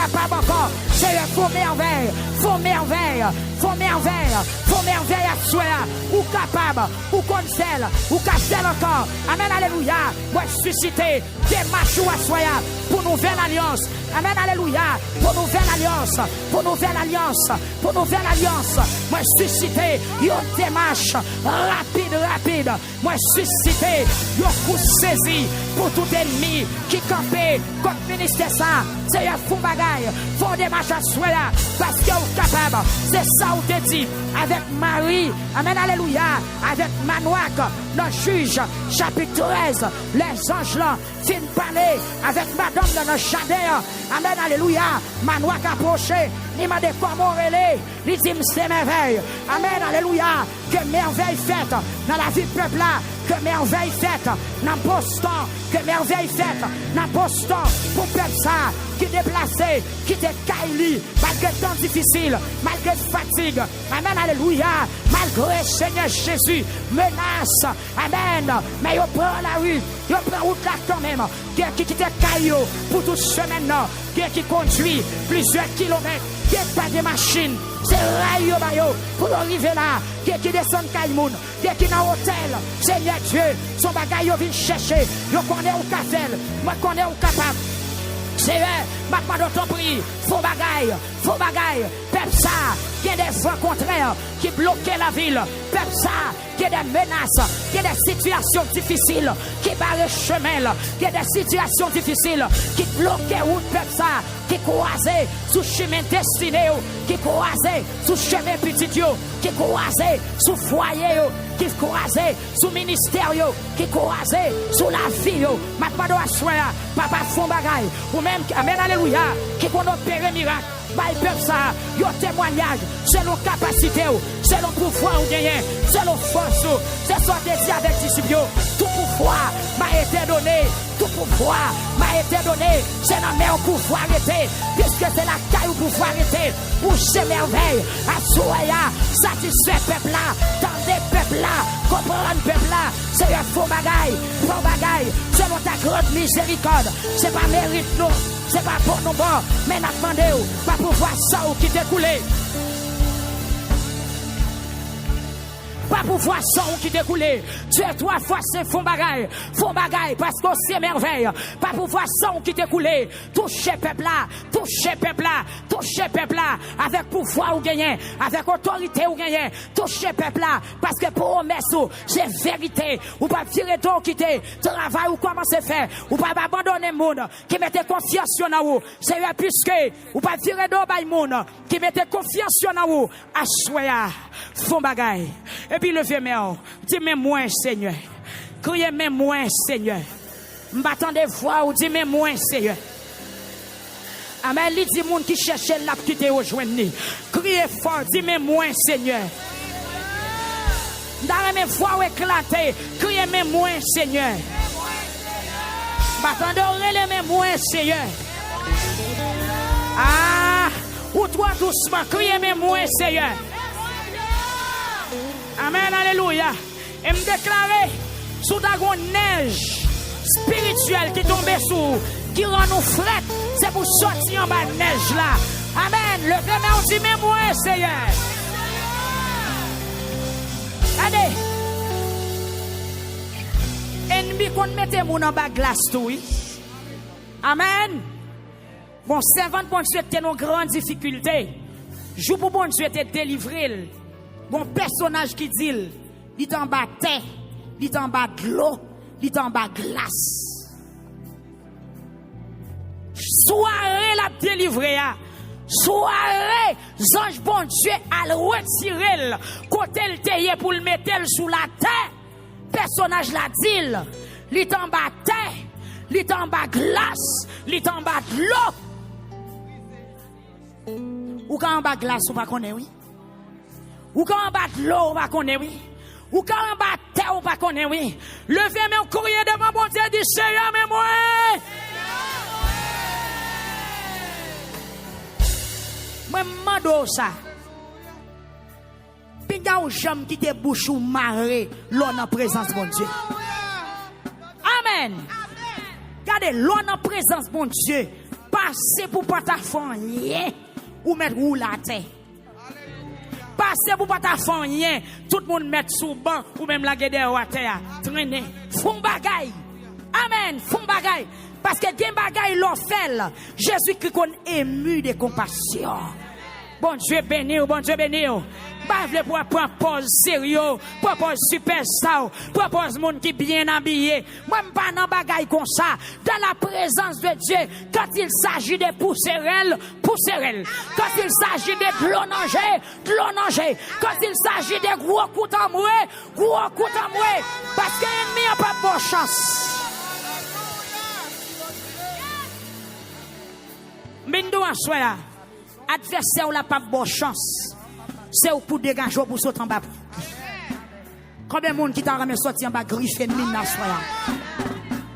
capable encore. Seigneur, faut merveille, faut merveille, faut merveille, faut merveille à soi. Ou capable, ou conseil, ou cassel encore. Amen, alléluia. Moi, susciter des machous à soi pour nouvelle alliance. Amen, alléluia. Pour nouvelle alliance, pour nouvelle alliance, pour nouvelle alliance. Moi, susciter une démarche rapide. Moi, susciter un coup saisi pour tout ennemi qui campait contre le ministère ça. C'est un fou bagaille. Faut démarche à soi parce que vous êtes capable. C'est ça où te dit avec Marie. Amen, alléluia. Avec Manouak, notre juge, chapitre 13. Les anges là, fin parler avec madame de notre jardin. Amen, alléluia. Manouak approché. Il m'a dit comment relais. Il dit c'est merveille. Amen, alléluia. Que merveille faite dans la vie du peuple là. Que merveille faite dans Boston. Que merveille faite dans Boston. Pour peuple ça qui déplacé, qui était caillé, malgré temps difficile, malgré fatigue. Amen, alléluia. Malgré Seigneur Jésus, menace. Amen. Mais il prend la rue. Il prend route là quand même. Qui quitte caillou pour toute semaine là. Qui conduit plusieurs kilomètres. Qui n'est pas de machine. C'est rayo bayo pour arriver là. Qui descend Kaimoun. Qui dans l'hôtel. Seigneur Dieu, son bagage vient chercher. Je connais au café. Moi connais au capable. Seigneur, maintenant ton prix, faux bagaille, peuple ça, qui a des vents contraires qui bloquent la ville, peuple ça, qui a des menaces, qui a des situations difficiles, qui barrent chemin, qui a des situations difficiles, qui bloquent route, peuple ça, qui croisent sous chemin destiné, qui croisent sous chemin petit, qui croisent sous foyer, qui croisent sous ministère, qui croisent sous la vie, maintenant à soi, papa font bagaille, ou même, amen, alléluia, qui qu'on opère miracle. By peuple ça, yo témoignage, selon capacité, selon pouvoir ou gagner, selon force, c'est soit des avec disciples, tout pouvoir m'a été donné, tout pouvoir m'a été donné, c'est la meilleure pouvoir arrêter, puisque c'est la taille où pouvoir arrêter, pour ces merveilles, à soya, satisfait peuple là, tendez peuple là, comprendre peuple là, c'est un faux bagaille, selon ta grande miséricorde, c'est pas mérite nous. C'est pas pour nous bon, mais n'a demandé pas pouvoir ça ou qui découlé. Pas pouvoir ça ou qui découlé. Tu es trois fois c'est fond bagaille, parce que c'est merveille. Pas pouvoir ça ou qui découlé. Toucher peuple là, avec pouvoir ou gagner, avec autorité ou gagner. Toucher peuple là, parce que pour promesse c'est vérité. Ou pas virer d'eau quitter, travail ou comment c'est fait. Ou pas abandonner le monde qui mettait confiance sur nous. C'est puisque ou pas virer d'eau by monde qui mettait confiance sur nous. Assoya, fond bagaille. Et puis levez-moi, dis-moi moins Seigneur. Criez-moi moins Seigneur. M'attendez voir ou dis-moi moins Seigneur. Amen, il dit moun qui cherche la qui te rejoindre. Criez fort, dis-moi moins Seigneur. Dans mes voix éclatées, criez-moi moins Seigneur. M'attendez relève moins Seigneur. Ah, ou toi doucement, criez-moi moins Seigneur. Amen, alléluia. Et me déclarer sous la neige spirituelle qui tombe sous, qui rend nous fret, c'est pour sortir en bas de neige là. Amen. Le premier on dit, mais moi, Seigneur. Allez. Ennemi qu'on mette mon en bas glace tout. Amen. Bon, servant bon Dieu était nos grandes difficultés. Joue pour bon Dieu était délivré. Bon personnage qui dit, il est en bas de terre, il est en bas de l'eau, il est en bas de glace. Soirée la délivrée, soirée, ange bon Dieu à le retirer, côté le terre pour le mettre sous la terre. Personnage la dit, il est en bas de terre, il est en bas de glace, il est en bas de l'eau. Ou quand en bas de glace, on va connaître, oui. Ou quand en bas de l'eau, on va connaître, oui. Ou quand en bas de terre, on va connaître, oui. Levez mes courrier devant mon Dieu, dit Seigneur, mais moi. Moi, je demande ça. Pinga ou jam qui te bouche ou marre, l'on en présence, mon Dieu. Amen. Regardez, l'on en présence, mon Dieu. Passez pour pas ta famille ou mettre où la terre. Passez pour pas ta famille, tout le monde met sous banc ou même la guédère à terre. Traîner, font bagaille. Amen, font bagaille. Parce que gen bagaille l'on fait. Jésus-Christ qu'on ému de compassion. Bon Dieu béni, bon Dieu béni. Pas vle pour prendre pause sérieux, propose superstar, propose monde qui bien habillé. Moi pas dans bagaille comme ça. Dans la présence de Dieu, quand il s'agit de pousserelles, pousserelles. Quand il s'agit de clonanger. Quand il s'agit de gros coups en moué, gros coups en moué. Parce que l'ennemi n'a pas bonne chance. Mindo en soi, adversaire n'a pas bonne chance. C'est pour dégager pour sauter en bas. Combien de monde qui t'a remis sortir en bas griffé de mine à soi?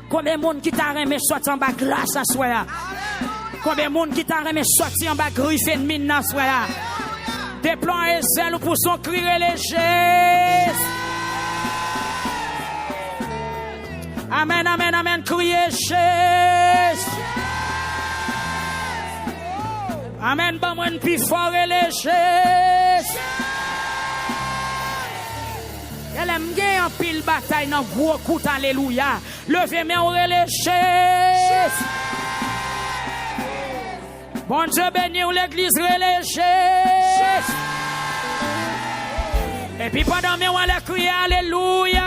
Combien de monde qui t'a remis sortir en bas glace à soi? Combien de monde qui t'a remis sortir en bas griffé de mine à soi? Déploie les ailes pour son cri léger. Amen, amen, amen, criez Jésus. Amen, bon moins plus fort et léger. Elle aime bien en pile bataille dans gros coup, alléluia. Levez main au léger. Bon Dieu béni ou l'église léger. Et puis pendant que on allait crier alléluia.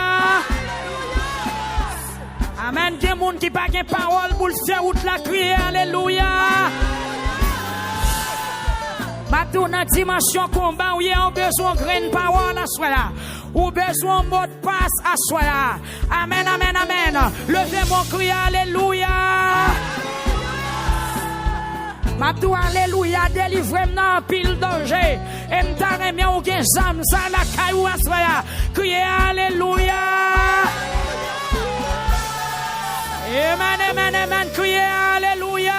Amen, il y a des gens qui n'ont pas de parole pour le faire ou la crier alléluia. Maintenant, dans la dimension combat, où il y a besoin de graine parole à soi là. Ou besoin de mot de passe à soi là. Amen, amen, amen. Levez mon cri, alléluia. Maintenant, alléluia, délivrez-moi dans pile danger. Et m'tare bien ou gen zam, ça la caillou à soi là. Criez alléluia. Amen, amen, amen. Criez alléluia.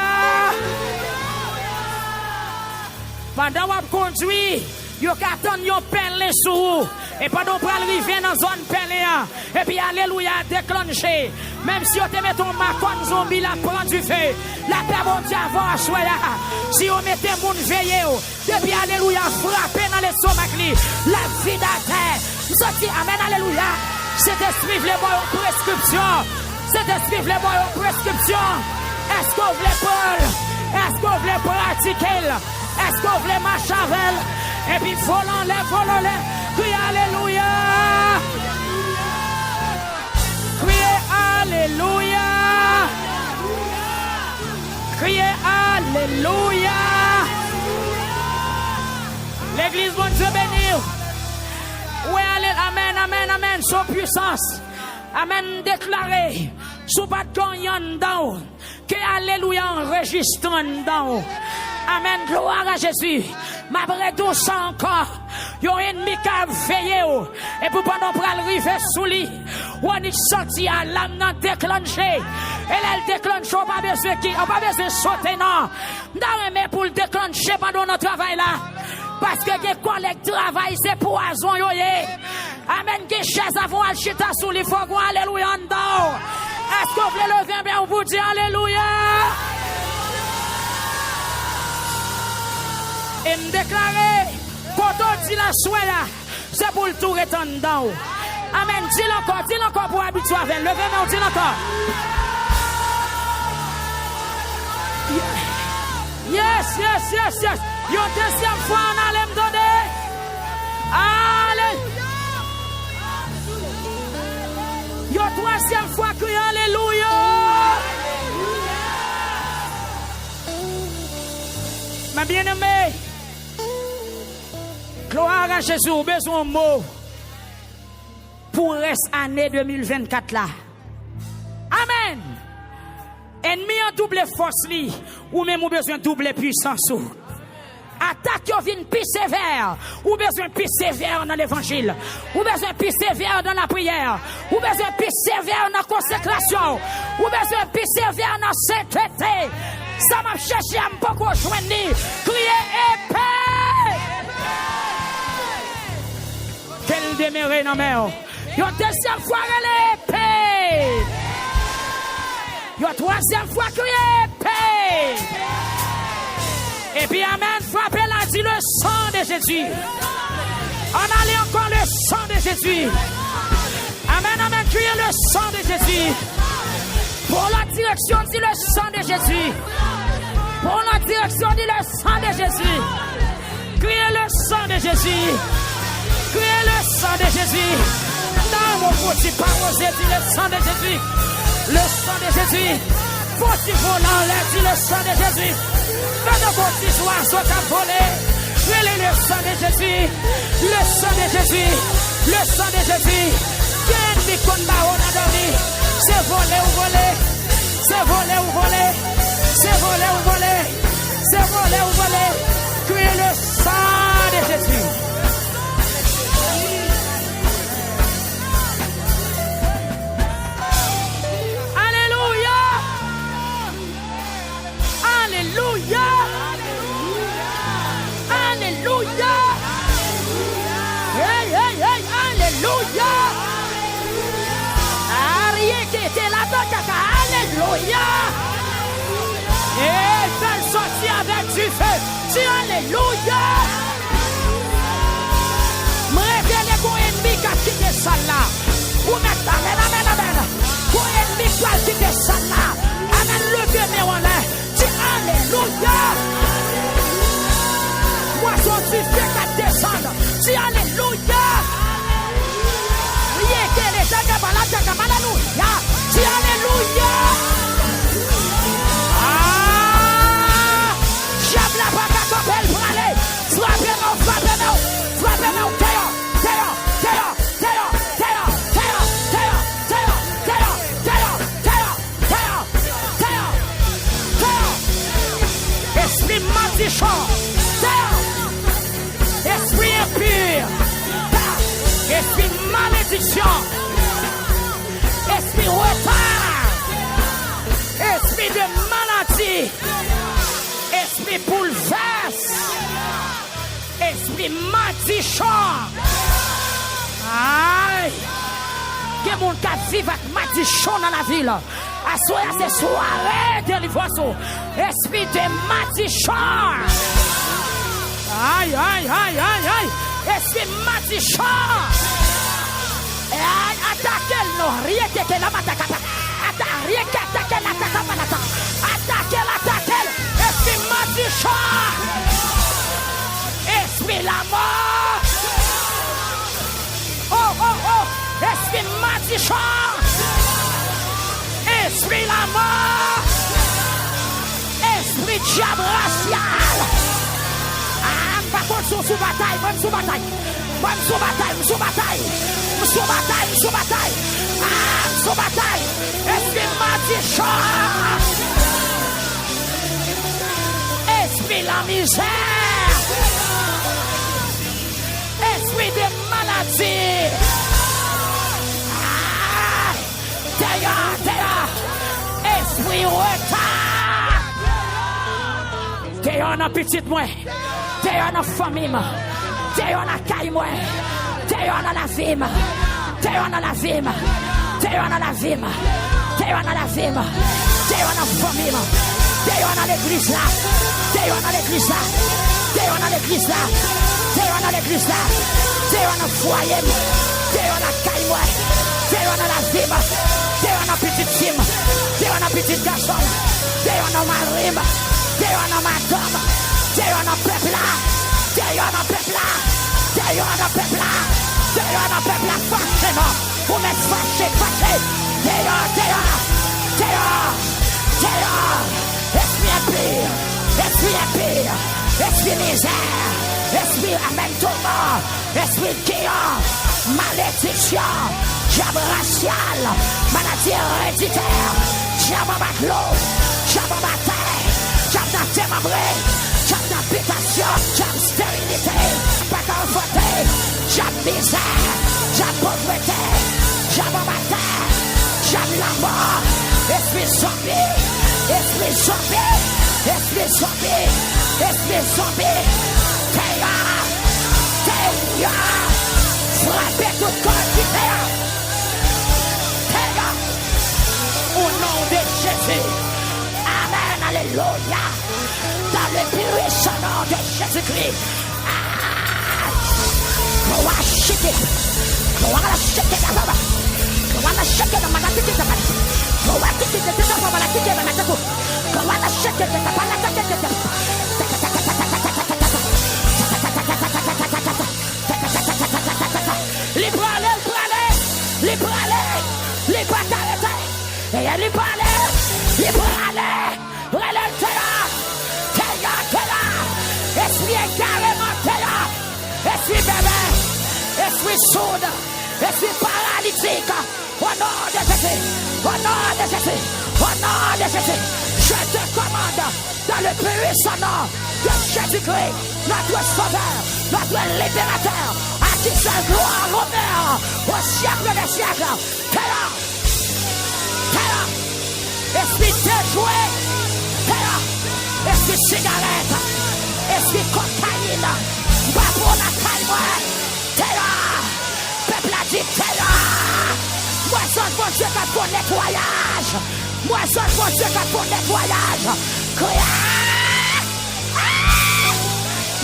Pendant qu'on conduit, vous attendez un pelle sous. Et pendant qu'on arrive dans la zone pelle, et puis alléluia, déclenché. Même si vous mettez ton macon zombie, la prend du feu. La paix mondiale va à là. Si vous mettez mon veillé, depuis alléluia, frappez dans les stomacs, la vie d'terre. Vous sortez, amen, alléluia. C'est de suivre les mots en prescription. C'est de suivre les mots en prescription. Est-ce que vous voulez Paul? Est-ce que vous voulez pratiquer? Est-ce que vous voulez marcher avec? Et puis volons-les. Criez alléluia. Criez alléluia. Criez alléluia. L'église, bon Dieu béni. Oui, amen, amen, amen. Son puissance. Amen, déclaré. Sous pas de gagnon dans. Que alléluia enregistrant dans. Amen, gloire à Jésus. Ma vraie douce encore. Yon ennemi qui a veillé. Et pour pendant pour arriver sous lui. On est sorti à l'âme n'a déclenché. Et elle déclenche, on pas besoin de sauter, non. Mais pour le déclencher pendant notre travail là. Parce que les collègues travaillent, c'est poison, yoye. Amen, que chaise avant à chita sous les faut alléluia en dedans. Est-ce que vous voulez lever bien vous dire alléluia? Et me déclarer, quand on dit la soie là, c'est pour le tour est en dedans. Amen, dis-le encore pour habituer avec. Levez-moi, dis-le encore. Yes. Une deuxième fois, on allait me donner. Allez. Une troisième fois, criez alléluia. Ma bien-aimée, gloire à Jésus, besoin de mots pour reste année 2024 là. Amen. Ennemi en double force li, ou même ou besoin de double puissance. Attaque qui vient plus sévère, ou besoin plus sévère dans l'évangile, ou besoin plus sévère dans la prière, ou besoin plus sévère dans la consécration, ou besoin plus sévère dans la sainteté. Ça m'a cherché à me beaucoup joindre. Criez épée. Quelle demeure dans mer. Une deuxième fois l'épée. Une troisième fois criez épée. Et puis amen, frappez la dit le sang de Jésus. On allait encore le sang de Jésus. Amen, amen, criez le sang de Jésus. Pour la direction, dit le sang de Jésus. Pour la direction, dit le sang de Jésus. Criez le sang de Jésus. Criez le sang de Jésus. Non, mon petit parosé, dit le sang de Jésus. Le sang de Jésus. Petit volant, dit le sang de Jésus. Dans nos petits oiseaux qui ont volé. Criez le sang de Jésus. Le sang de Jésus. Le sang de Jésus. Quel micron baron a dormi. C'est volé ou volé. C'est volé ou volé. C'est volé ou volé. C'est volé ou volé. Criez le sang de Jésus. Alléluia. Alléluia. Alléluia. Hey, hey, hey. Alléluia. Rien qui était là-dedans, caca. Alléluia. Et fais sortir avec du feu. Dis alléluia. Me révèle qu'on ennemi qui a quitté ça là. Ou mettre amen, amen, amen. Qu'on ennemi qui a quitté ça là. Amen, levez mes en l'air. Dis alléluia. Moi, son du feu qui a descendu. Dis alléluia. Rien que les gens qui ont la tête, alléluia. Dis alléluia. Esprit matichon, esprit impur, esprit malédiction, esprit retard, esprit de maladie, esprit bouleverse, esprit matichon. Aïe! Il y a des gens qui vivent avec matichon dans la ville. À soir, c'est soirée de l'ivroisson. Esprit de matichon. Aïe, aïe, aïe, aïe, aïe. Esprit matichon. Attaquez-le, rien que la matakata. Rien qu'attaquez l'attaque. Attaquez-le. Esprit matichon. Esprit la mort. Oh, oh, oh. Esprit matichon. Esprit la mort. Esprit diable racial. Ah, par contre, sous bataille, même sous bataille. Même sous bataille, sous bataille. Sous bataille, sous bataille. Ah, sous bataille. Esprit matichon. Esprit la misère. Esprit de maladie. Ah, terre. Esprit retard. T'es un petit moi. T'es un famille. T'es un caille moi. T'es un la vie. T'es un la vie. T'es un la vie. T'es un la vie. T'es un famille. T'es un l'église là. T'es un l'église là. T'es un l'église là. T'es un l'église là. T'es un foyer. T'es un caille moi. T'es un la vie. T'es un petit fille. T'es un petit garçon. T'es un mari. T'es un madame. T'es un peuple là. T'es un peuple là. T'es un peuple là. T'es un peuple là. Fâchez-moi. Vous m'êtes fâché. T'es un. Esprit impur. Esprit misère. Esprit amène-toi. Esprit guillaume. Malédiction. Diable racial. Maladie héréditaire. Diable baclo. Diable bataille. Diable démembré. Diable d'habitation. Diable stérilité. Pas conforté. Diable misère. Diable pauvreté. Diable bataille. Diable la mort. Esprit zombie. Esprit zombie. Esprit zombie. Esprit zombie. Théa. Frappez tout corps qui Théa. Au nom de Jésus. Amen. Alléluia. Jésus-Christ. On va chiquer. On va chiquer la baba. On va chiquer la maladie de la maladie. On va chiquer la maladie de la maladie. On va chiquer la maladie de la maladie. Les Esprit carrément là. Esprit bébé. Esprit sourd. Esprit paralytique. Au nom de Jésus. Au nom de Jésus. Au nom de Jésus. Je te commande dans le puissant nom de Jésus-Christ, notre sauveur, notre libérateur, à qui seule gloire, honneur, au siècle des siècles. T'es là. Esprit déjoué. T'es là. Esprit cigarette. Esprit cocaïne. Babou la caille. T'es là. Peuple a dit t'es là. Moi seul mon Dieu qui a ton nettoyage. Moi seul mon Dieu qui a ton nettoyage.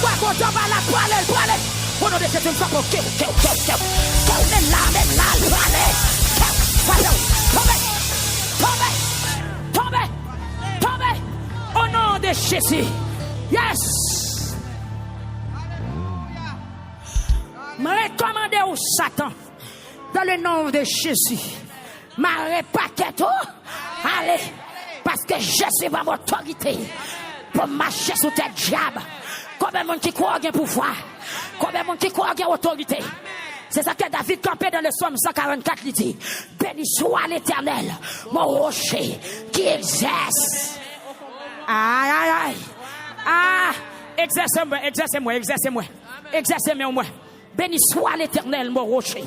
Moi quand on va la parler. Au nom de Jésus, nous sommes ok. Même là, parler. Tombez. Au nom de Jésus. Yes. Me recommander au Satan. Dans le nom de Jésus. M'arrête pas tout. Allez. Parce que je suis ma autorité. Pour marcher sous tes diables. Combien de monde qui croit qu'il y a pouvoir? Combien de monde qui croit qu'il y a autorité? C'est ça que David campait dans le psaume 144 il dit. Béni soit l'Éternel, mon rocher qui exerce. Aïe. Ah, exercez-moi. Béni soit l'Éternel, mon rocher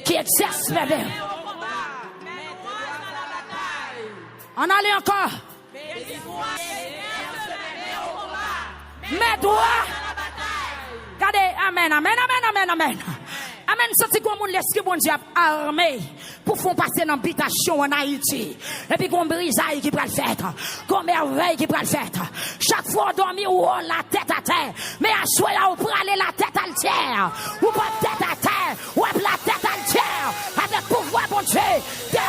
qui exerce mes mains. On allait encore. Mes doigts. Regardez, amen. Amen, c'est comme on laisse que bon Dieu armé pour faire passer dans l'habitation en Haïti. Et puis qu'on brisaille qui peut le faire, qu'on merveille qui peut le faire. Chaque fois on dormit ou on la tête à terre. Mais à soi là, on peut aller la tête à terre. Ou pas tête à terre, ou la tête à terre. Avec pouvoir bon Dieu.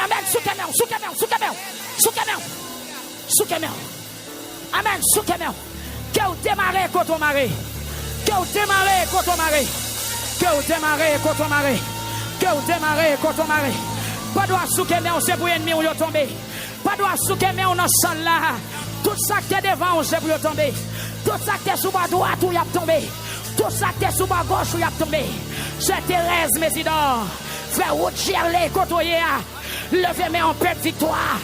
Amen, sous caméra. Amen, sous caméra. Que vous démarrez quand on marre. Que vous démarrez quand on marre. Pas droit sous caméra, c'est pour ennemi ou y tomber. Pas droit sous caméra, on en sol là. Tout ça qui est devant, c'est pour y tomber. Tout ça qui est sous ma droite, ou y a tombé. Tout ça qui est sous ma gauche, ou y a tombé. C'est Thérèse Mésidor. Frère Routier, les côtoyer. Levez-moi en paix de victoire.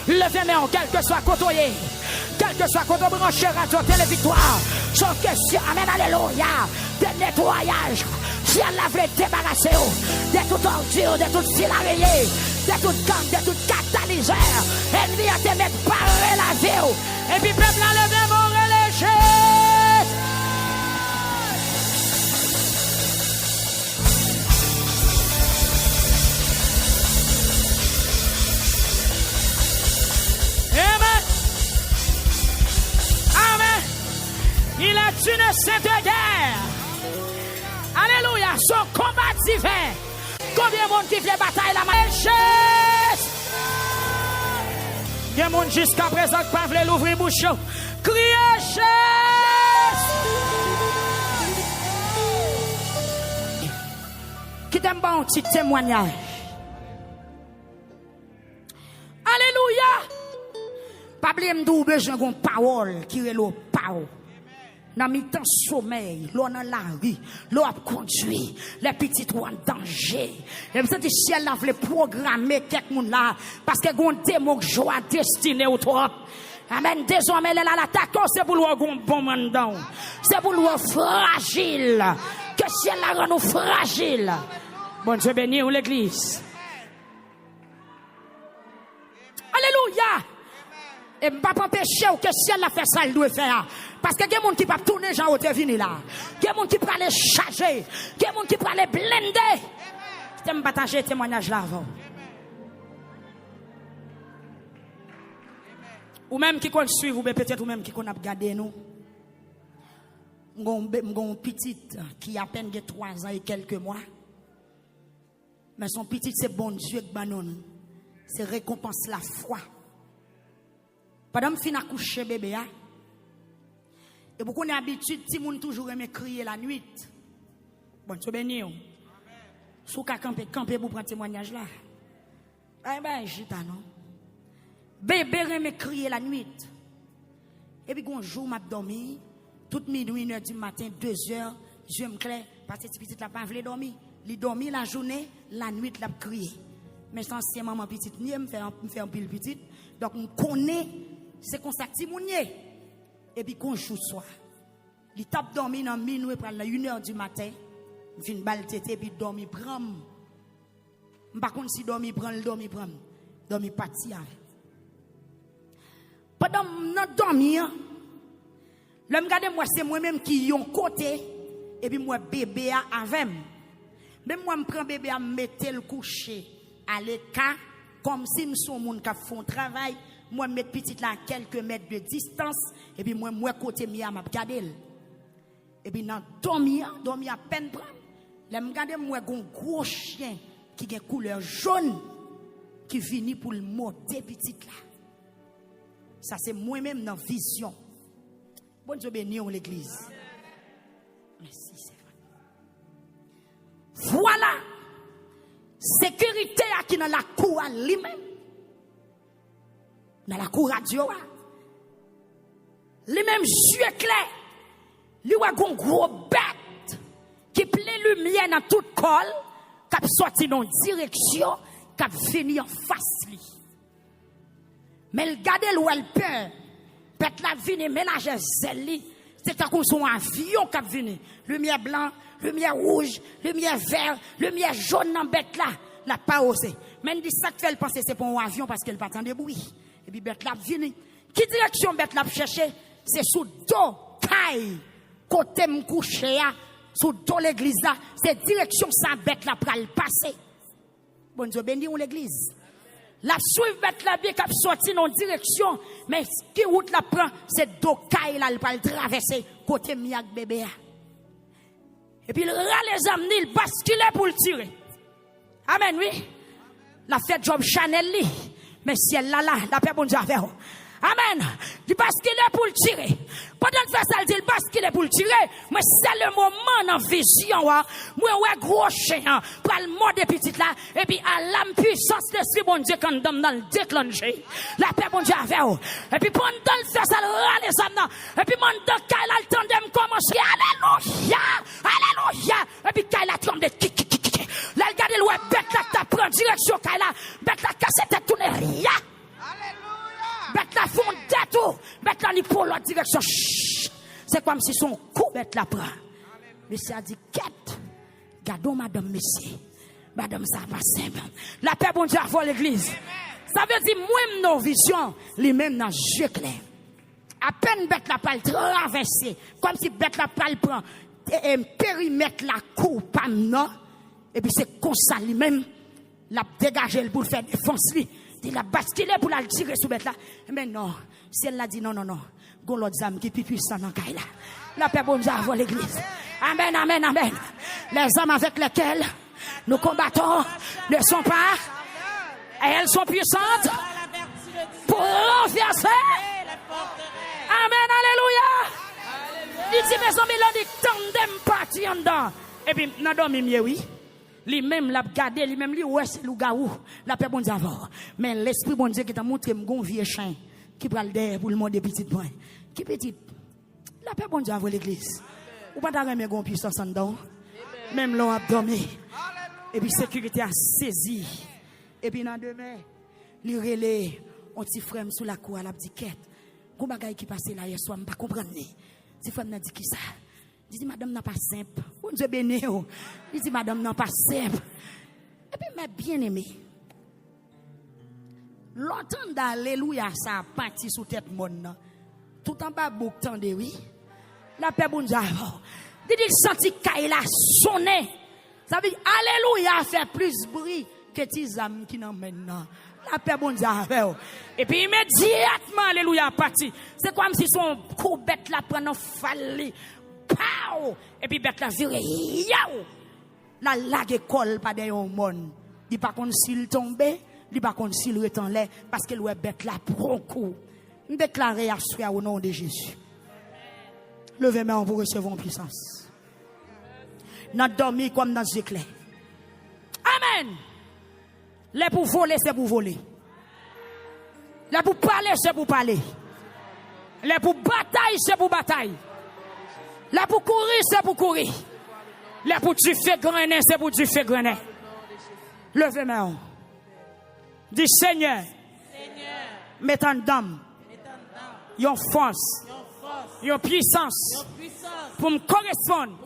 Levez-moi en quel que soit côtoyer. Quel que soit côtoyer, branché radio, télé victoire. Son question, amen, alléluia. De nettoyage. Si elle l'a voulu débarrasser de toute ordure, de toute fil araignée, de toute gang, de tout catalyseur. Ennemi a te mettre barrer la vie. Et puis peuple a levé mon relâché. Amen. Il est une sainte guerre. Alléluia, son combat divin. Combien de monde qui fait bataille la main? Il y a des gens jusqu'à présent qui ne peuvent l'ouvrir bouche. Criez chaise. Qui t'aime pas un petit témoignage? Alléluia. Pas oublier m'dou besoin d'une parole qui est l'eau parole. Dans mi temps sommeil, l'on dans la rue, l'on a conduit, les petits sont en danger. Et vous savez, si elle a voulu programmer quelqu'un là, parce que vous avez un démon qui joue à destinée ou trop. Amen. Désormais, elle a l'attaque, c'est pour le bon mandon. C'est pour le fragile. Que si elle a rendu fragile. Bon Dieu béni ou l'église. Alléluia. Et je ne peux pas empêcher que si elle a fait ça, elle doit faire. Parce que il y a des gens qui peuvent tourner, Jean, au deviner là. Il y a des gens qui peuvent aller charger. Il y a des gens qui peuvent aller blender. Je ne peux pas partager le témoignage là avant. Ou même qui compte suivre, ou peut-être ou même qui compte regarder nous. Mon petite qui a à peine 3 ans et quelques mois. Mais son petit, c'est bon Dieu que banon. C'est récompense la foi. Pendant que je finis coucher bébé, et beaucoup d'habitude, si moun toujours aime crier la nuit. Bon, tu béni. Si vous camper pour prendre témoignage là. Eh ben, j'étais non. Bébé aime crier la nuit. Et puis, un jour, m'a dormi. Toute minuit, 1h du matin, 2h, je me clair, parce que petit la pas voulu dormir. Il dormi la journée, la nuit, l'a crié. Mais sans si maman petite, me fait un pile petite. Donc, on connaît, c'est comme ça que mounier. Et puis, qu'on joue soir. Il tape dormi dans minuit, pour la 1h du matin. Il fait une balle tête, et puis dormi, prend. Par contre, si dormi, prend, dormi, prend. Dormi, parti. Pendant notre dormir, le m'gade moi c'est moi-même qui yon côté et puis moi bébé avec. Même moi me prend bébé à mettre le coucher à l'écart comme si me son monde qui font travail, moi mettre petite là à quelques mètres de distance et puis moi côté mia m'a regarder. Et puis dans dormir à peine prendre. Le m'gade moi gon gros chien qui a couleur jaune qui vient pour le monter petite là. Ça c'est moi-même dans vision. Bon Dieu béni en l'église. Merci, c'est vrai. Voilà. Sécurité qui dans la cour lui-même. Dans la cour radio. Lui-même yeux clair. Lui a un gros bête qui plein lumière dans toute colle, qui a sorti dans direction, qui a fini en face lui. Mais le garde le peur. Bête la vini mélanger zeli. C'est comme son avion qui a vini. Lumière blanc, lumière rouge, lumière vert, lumière jaune dans bête là. La pas osé. Même dit ça que fait penser c'est pour un avion parce qu'elle pas entendre bruit. Et puis bête là vini. Qui direction bête là chercher? C'est sous dos caille. Côté me coucher sous dos l'église là, c'est direction ça bête là pour le passer. Bon Dieu béni ou l'église. La suivre bête la bien qui sorti dans direction, mais qui route la prend, c'est Dokaï là, il va le traverser côté miak bébé. Et puis il râle les âmes, il bascule pour le tirer. Amen, oui. La fête Job Chanel li, mais si elle là, la paix bon Dieu avec vous. Amen. Il bascule pour le tirer. Pendant que ça, il dit bascule pour le tirer. Mais c'est le moment dans vision. Moi, ouais, gros chien. Pour le mot de petite là. Et puis, à l'âme puissance de l'esprit, bon Dieu, quand dans le déclencher. La paix, bon Dieu, avec vous. Et puis, pendant le fait, ça, les âmes. Et puis, pendant qu'il a le temps de me commencer. Alléluia. Alléluia. Et puis, qu'il a tombe de kiki. Là, regardez le bête là, t'apprends direction, qu'il a. Bête là, casse tête, tourne rien. Bête la fond tout, bête la ni pour l'autre direction. C'est comme si son coup bête la prend. Monsieur a dit quête. Gardons madame monsieur. Madame ça pas simple. La paix bon Dieu avant l'église. Ça veut dire moi nos visions, les mêmes dans yeux clair. À peine bête la pas traverser comme si bête la pas prend et périmètre la cour pas non. Et puis c'est comme ça lui-même la dégager pour faire défense lui. Il a basculé pour la tirer sous bête là. Mais non, si elle a dit non. Gon l'autre âme qui est plus puissant dans la la paix bon Dieu avant l'église. Amen, amen, amen. Les hommes avec lesquels nous combattons ne sont pas, et elles sont puissantes pour renverser. Amen, alléluia. Il dit mes amis, il dit tandem parti en dedans. Et puis, nous dormons mieux, oui. Lui-même l'a gardé, lui-même lui ouais c'est le gaou la paix bon Dieu avant. Mais l'esprit bon Dieu qui t'a montré mon vieux chien qui pral derrière pour le monde des petites points. Qui petit la paix bon Dieu avant l'église. Ou pas ta remet gon puissance en dedans. Même l'on a dormi. Et puis sécurité a saisi. Et puis dans demain, li relé on petit frère sous la cour à la petite quête. Gon bagay qui passé là hier soir me pas comprendre. Si frère m'a dit qui ça? Il dit, madame n'a pas simple. Bon Dieu béni. Il dit, madame n'a pas simple. Et puis, mais bien aimé. Longtemps d'alléluia, ça a parti sous tête monde. Tout en bas, beaucoup de temps de oui. La paix, bon Dieu. Il dit, senti qu'il a sonné. Ça veut dire, alléluia fait plus bruit que tes âmes qui n'en mènent. La paix, bon Dieu. Et puis, immédiatement, alléluia, parti. C'est comme si son coup bête la prend en falli. pow, et puis bête la viré, yaou. La lague colle pas derrière au monde. Il pas contre s'il tombe, il pas contre s'il retenait parce que le bête la prend coup. Déclarer à soi au nom de Jésus. Levez-moi pour recevoir en puissance. N'a dormi comme dans les éclairs. Amen. Les pour voler, c'est pour voler. Les pour parler, c'est pour parler. Les pour bataille, c'est pour bataille. Les pour courir, c'est pour courir. Les pour tu fais grener, c'est pour tu fais grener. Levez-moi. Dis Seigneur. Mets en dame. Yon force. Yon puissance. Pour me correspondre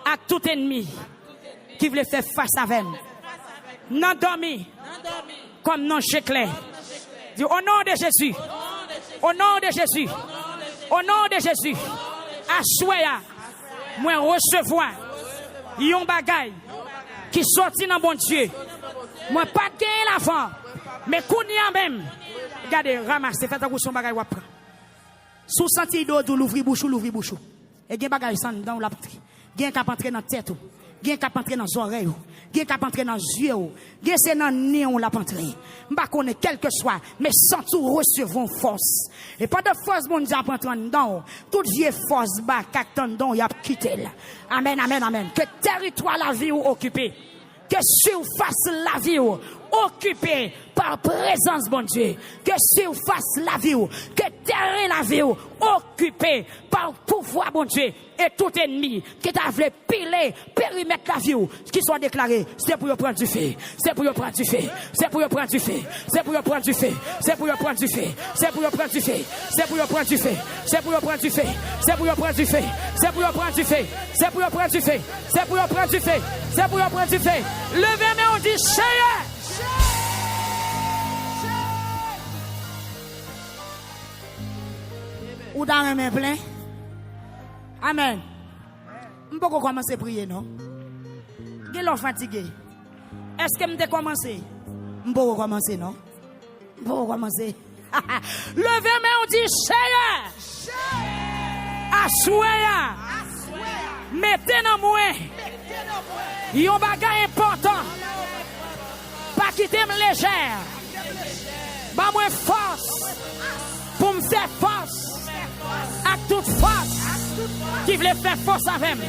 à tout ennemi qui voulait faire face à vous. Non dormi comme non chéclé. Dis au nom de Jésus. Au nom de Jésus. Au nom de Jésus. Assoya. Moi recevoir yon bagay qui sorti dans bon Dieu. Moi pas gagner l'avant. Mais kounia même. Regardez, ramassez, faites attention bagay ou prend. Sous senti d'eau l'ouvrir bouchou. Et gen bagay san dans la patrie. Gen k'ap entrer dans tête ou. Gen k'ap entrer dans oreille ou. Gen k'ap entrer dans yeux ou. Gen c'est dans nez ou la entrer. M'pa connait quel que soit, mais sans tout recevons force. Et pas de force bon Dieu apprendre dedans. Toute vieille force ba k'ak tendon y a quitté là. Amen. Que territoire la vie ou occupé. Que surface la vie ou occupé par présence, bon Dieu. Que surface la vie ou, que terrain la vie ou, occupé par pouvoir, bon Dieu. Et tout ennemi qui t'a voulu piler, périmètre la vie ou, qui soit déclaré, c'est pour prendre du feu. C'est pour prendre du feu. C'est pour prendre du feu. C'est pour prendre du feu. C'est pour prendre du feu. C'est pour prendre du feu. C'est pour prendre du feu. C'est pour prendre du feu. C'est pour prendre du feu. C'est pour prendre du feu. C'est pour prendre du feu. C'est pour prendre du feu. C'est pour prendre du feu. Levez mais on dit Seigneur. Ou dans les mains pleines. Amen. Je peux commencer à prier, non? Je suis fatigué. Est-ce que je peux commencer? Je peux commencer, non? Je peux commencer. Levez mais on dit Seigneur. Assoya. Mettez dans moi. Yon bagay important. Pas quitter me légère. Ba moi force. Pour me faire force. À toute force qui voulait faire force avec moi.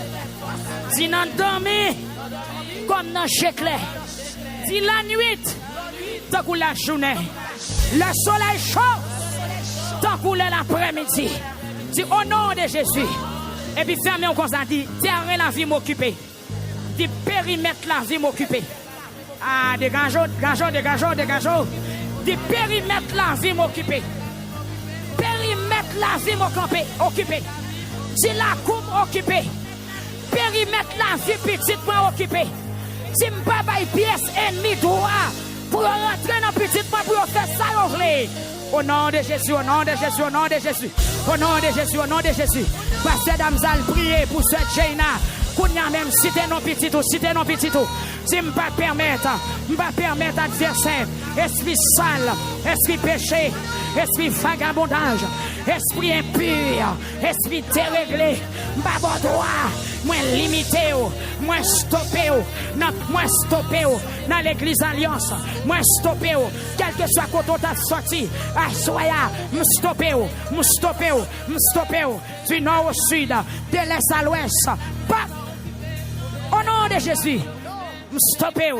Si nous dormons comme dans chéclé. Si la nuit, tant que la journée. Le soleil chaud, tant que l'après-midi. Si au nom de Jésus. Et puis fermez on comme ça dit, terrain la vie m'occuper. Dit périmètre la vie m'occuper. Ah, dégageons. Dit périmètre la vie m'occuper. Périmètre la vie m'occupé. Si la coupe occupée. Périmètre la vie petite moi occupé. Si m'pa bay pièce ennemi droit pour rentrer dans petite moi pour faire ça vous voulez. Au nom de Jésus, au nom de Jésus, au nom de Jésus. Au nom de Jésus, au nom de Jésus. Pasteur Damzal prier pour cette Jaina. Kounya même citer non petit tout, citer non petit tout. Si m'pa permettre adversaire, esprit sale, esprit péché, esprit vagabondage, esprit impur, esprit déréglé, m'pa bon droit, moins limité, moins stoppé, dans l'église Alliance, moins stoppé, quel que soit quand on t'a sorti, à soya, m'stoppé, du nord au sud, de l'est à l'ouest, pas. Au nom de Jésus, m'stoppez.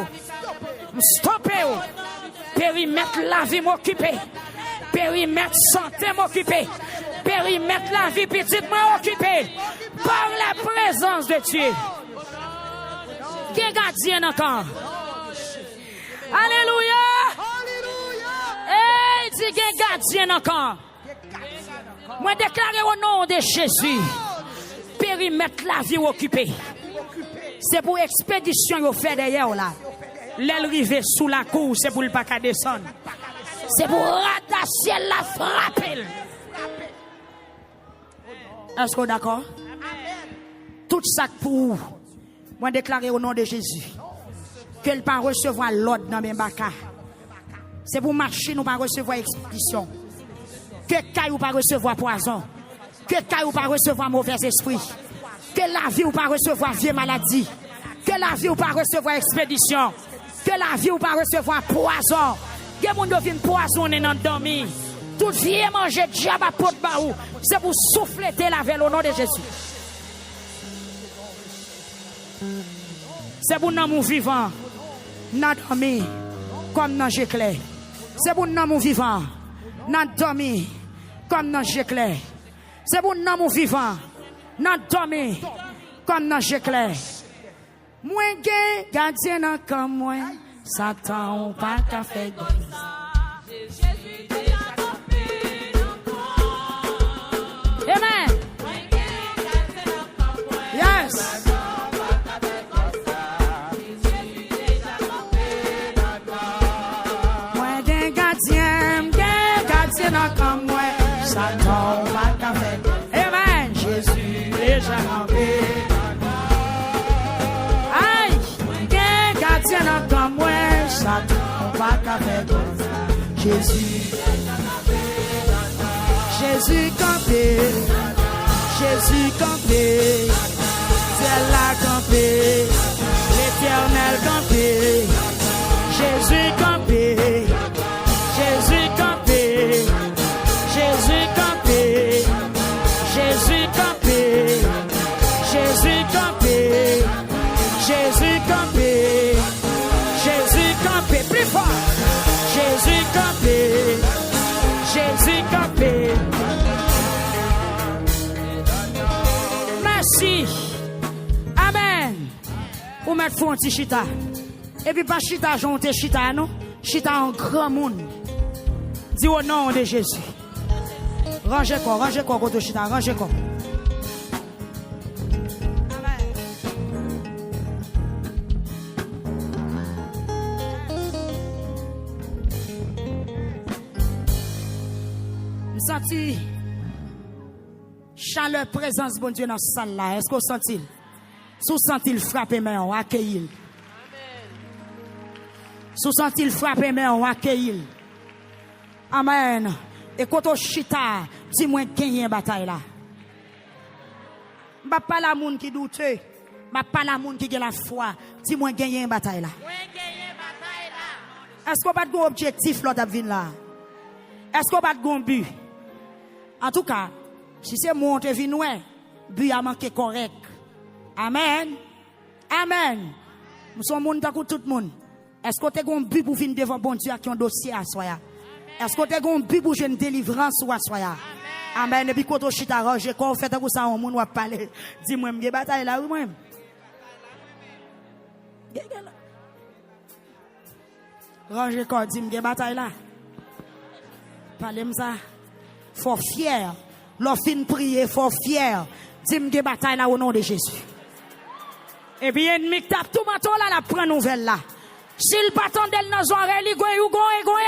Périmètre la vie m'occuper. Périmètre santé m'occuper. Périmètre la vie petite m'occuper. Par la présence de Dieu. Qui est gardien encore? Alléluia. Et dit qui est gardien encore. Moi déclarer au nom de Jésus. Périmètre la vie occupée. C'est pour expédition yo fait derrière là. L'aile rive sous la cour, c'est pour le pas descendre. C'est pour rattacher la frapper. Est-ce qu'on est d'accord? Tout ça pour moi déclarer au nom de Jésus qu'elle pas recevoir l'ordre dans mes baka. C'est pour marcher nous pas recevoir expédition. Que caillou pas recevoir poison. Que caillou pas recevoir mauvais esprit. Que la vie ou pas recevoir vieille maladie. Que la vie ou pas recevoir expédition. Que la vie ou pas recevoir poison. Que mon devine poisonner dans dormir. Tout vieille manger diable à pot baou. C'est pour souffler la veille au nom de Jésus. C'est pour nous vivants. N'a dormi comme dans Jéclé. C'est pour nous vivants. N'a dormi comme dans Jéclé. C'est pour nous vivants. N'a dormi comme dans Jéclé. Moi gay gardien nan comme moi. Satan ou pas qu'à faire. Amen. Yes. Moi gay gardien nan comme moi. Satan ou pas qu'à faire. Amen. Jésus déjà campé. Tiens comme moi, Satan, pas qu'à faire Jésus, Jésus campé, Jésus campé, c'est la campé, l'Éternel campé, Jésus campé, Jésus campé, Jésus campé, Jésus campé, Jésus campé, Jésus campé. Jésus campé, plus fort. Jésus campé, Jésus campé. Merci. Amen. Pour mettre fond petit chita. Et puis pas chita, jonte chita, non? Chita en grand monde. Dis au nom de Jésus. Rangez quoi, côté chita, rangez quoi. Senti chaleur présence bon Dieu dans cette salle là. Est-ce qu'on sent-il? Sous sent-il frapper main on accueillir. Sous sent-il frapper main on accueillir. Amen. Et quand on chita, dis-moi gagner bataille là. M'pa pas la monde qui doute. M'pa pas la monde qui a la foi. Dis-moi gagner bataille là. Est-ce qu'on pas de objectif là d'abvin là? Est-ce qu'on pas de but? En tout cas, si c'est moi qui viens, but a manqué correct. Amen. Amen. Nous sommes monde qui tout le monde. Est-ce que tu as un but pour venir devant bon Dieu qui a un dossier à soi? Est-ce que tu as un but pour une délivrance à soi? Amen. Et puis quand tu as arrangé, quand on fait ça, on va parler. Dis-moi, je vais bataille là ou moi? Ranger quoi, dis-moi, je vais bataille là. Parlez-moi ça. Faut fier. L'offre prier, faut fier. Dis-moi que bataille là au nom de Jésus. Et puis ennemi tape tout matin là, la prend nouvelle là. S'il pas tendel dans son oreille, il go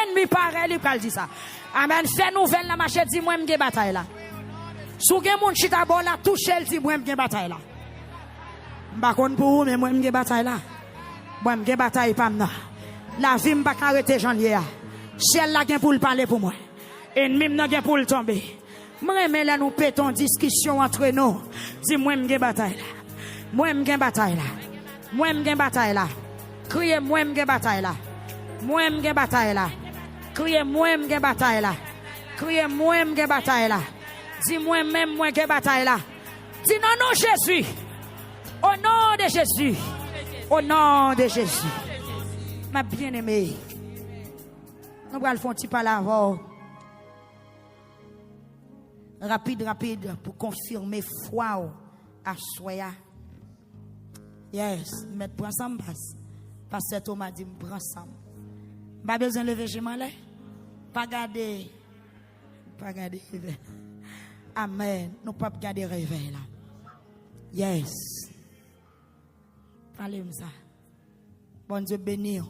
ennemi pareil, il parle dit ça. Amen. Fais nouvelle là, marché dis moi que bataille là. Sou gen moun chita bon là, touche elle dit moi que bataille là. M'pa konn pour vous mais moi que bataille là. Moi que bataille pas m'na. La vie m'pa arrêter janvier. Ciel là gen pour le parler pour moi. Ennemi n'a gen pour le tomber. Moi mais là nous pétons discussion entre nous. Dis moi m'gen bataille là. Moi m'gen bataille là. Moi m'gen bataille là. Criez moi m'gen bataille là. Moi m'gen bataille là. Criez moi m'gen bataille là. Criez moi m'gen bataille là. Dis moi même moi m'gen bataille là. Dis non non Jésus. Au nom de Jésus. Au nom de Jésus. Ma bien-aimée. Nous allons faire un petit palavre. Rapide pour confirmer foi à soya. Yes, mettre prends ça passe. Pasteur Thomas dit prends ça. Pas besoin de lever chez moi là. Pas garder. Amen. Nous pas garder réveil là. Yes. Parlez-moi ça. Bon Dieu béni.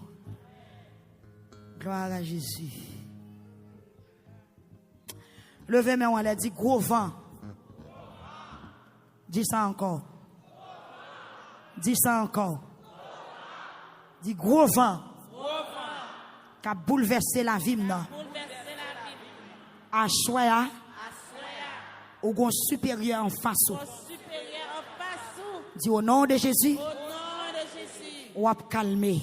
Gloire à Jésus. Levez-moi, on a dit gros vent. Dis ça encore. Dis ça encore. Dis gros vent. Qui a bouleversé la vie maintenant. À choix, ou gon supérieur en face. Dis au nom de Jésus. Au nom de Jésus. Ou à calmer.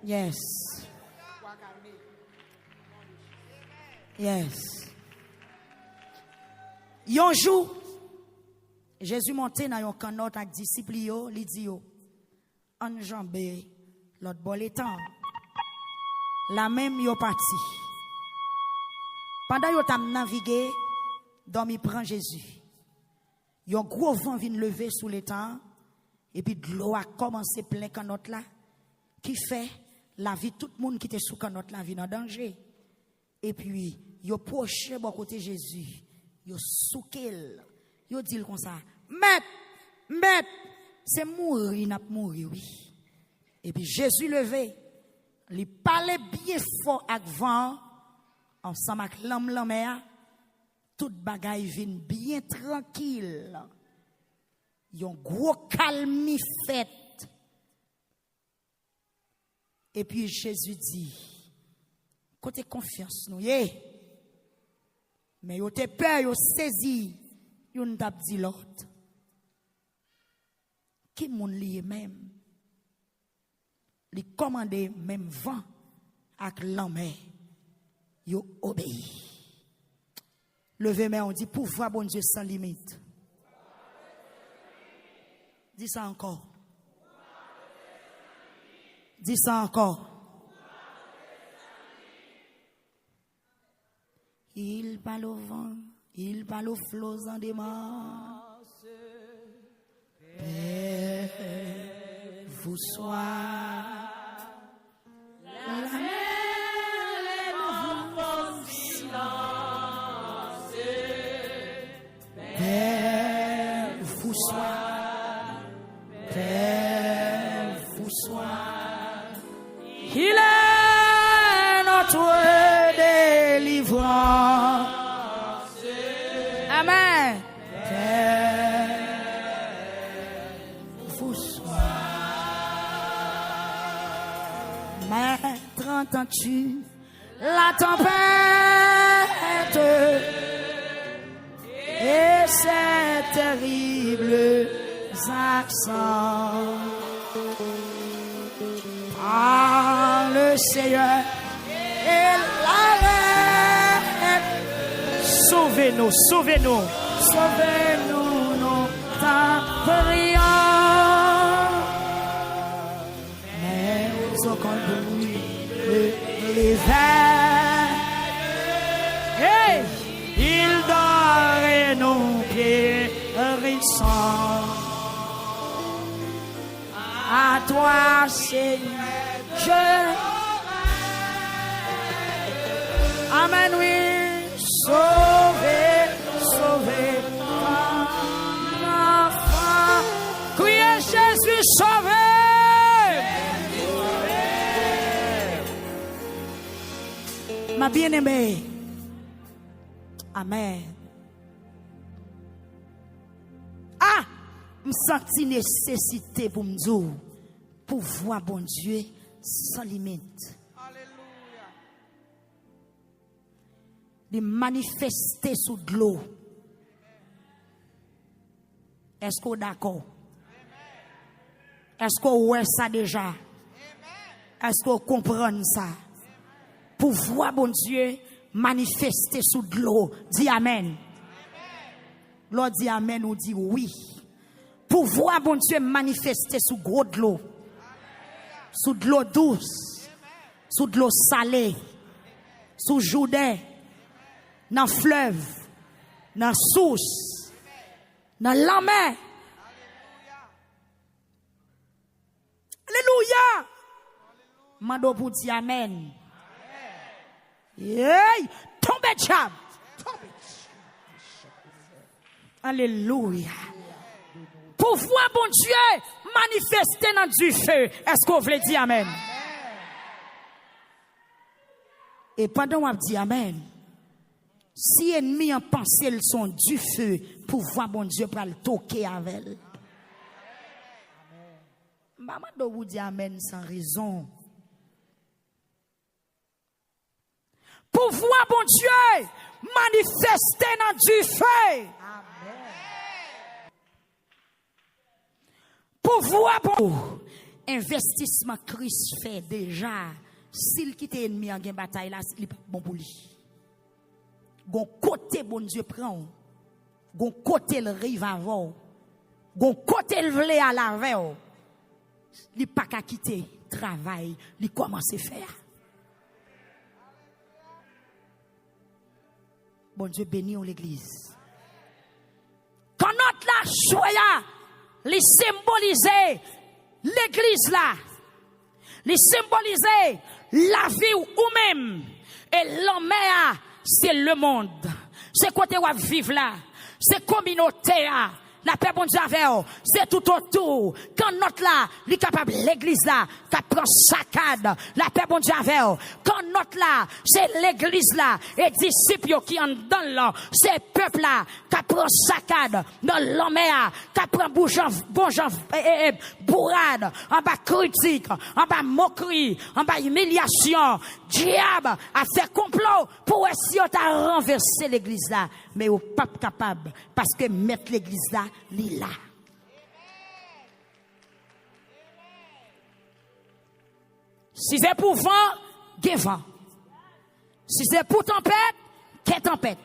Yes. Yes. Yon jour, Jésus monté dans un canot avec disciples, il dit yo, enjambé l'autre bol étant. La même yo parti. Pendant yo tam navigué, dormi prend Jésus. Yon gros vent vient lever sous l'étang et puis de l'eau a commencé plein canot là qui fait la vie tout le monde qui était sous canot là vient en danger. Et puis yo proche bon côté Jésus, yo soukel. Yo dit comme ça, Maître, c'est mourir, n'a pas mourir, oui. Et puis Jésus levé, il parlait bien fort avec vent, ensemble avec l'homme, toute bagaille vient bien tranquille. Yon gros calme fait. Et puis Jésus dit, côté confiance nous, mais yo te peur, yo saisi, yo n'tap dit l'autre. Qui moun lié même, li commandé même vent avec l'homme, yo obéi. Levez main, on dit pouvoir bon Dieu sans limite. Dis ça encore. Dis ça encore. Il parle au vent, il parle aux flots en démence. Paix vous soit. La mer est devant silence. Paix vous soit. Paix vous soit. Il est notre délivrance. Amen. Maître, entends-tu la tempête et ses terribles accents? Par le Seigneur et l'arrête. Sauvez-nous, sauvez-nous, sauvez-nous, nous t'en prions. Mais au conduit les vers, hey, il dort et nous guérissons. À toi, Seigneur, je. Amen, oui. Sauvez, sauvez mon enfant. Criez Jésus, sauvez. Ma bien-aimée. Amen. Ah, me senti nécessité pour me dire, pour voir bon Dieu sans limite. De manifester sous de l'eau. Est-ce qu'on est d'accord? Est-ce qu'on voit ça déjà? Est-ce qu'on comprend ça? Pour voir bon Dieu manifester sous de l'eau. Dis amen. L'autre dit amen ou dit oui. Pour voir bon Dieu manifester sous gros de l'eau. Sous de l'eau douce. Sous de l'eau salée. Sous Jourdain. Dans fleuve, dans source, dans la mer. Alléluia. Mando pour dire amen. Hey, tombe cham. Alléluia. Pour voir bon Dieu manifester dans du feu. Est-ce qu'on veut dire amen? Et pendant qu'on dit amen, si ennemi en pensée, ils sont du feu pour voir bon Dieu pour le toquer avec elle. Maman doit vous dire amen sans raison. Pour voir bon Dieu manifester dans du feu. pouvoir pour investissement Christ fait déjà. S'il quitte ennemi en bataille là, il pas bon pour lui. Gon côté bon Dieu prend. Gon côté le rive avant. Gon côté le vle à la veille. Il pas qu'à quitter travail, il commence à faire. Bon Dieu bénit l'église. Quand notre la choya, les symboliser l'église là, les symboliser la vie ou même et l'homme c'est le monde. C'est côté où vivre là, c'est communauté là. La paix bon Dieu avec eux, c'est tout autour. Quand notre là, est capable l'église là, qui prend saccade, la paix bon Dieu avec eux. Quand notre là, c'est l'église là, et disciples qui en donnent là, c'est peuple là, qui prend saccade, dans l'homme qui prend bourrade, en bas critique, en bas moquerie, en bas humiliation. Diable a fait complot pour essayer de renverser l'église là. Mais au pas capable, parce que mettre l'église là, l'île là. Si c'est pour vent, qu'il vent. Si c'est pour tempête, qu'il tempête.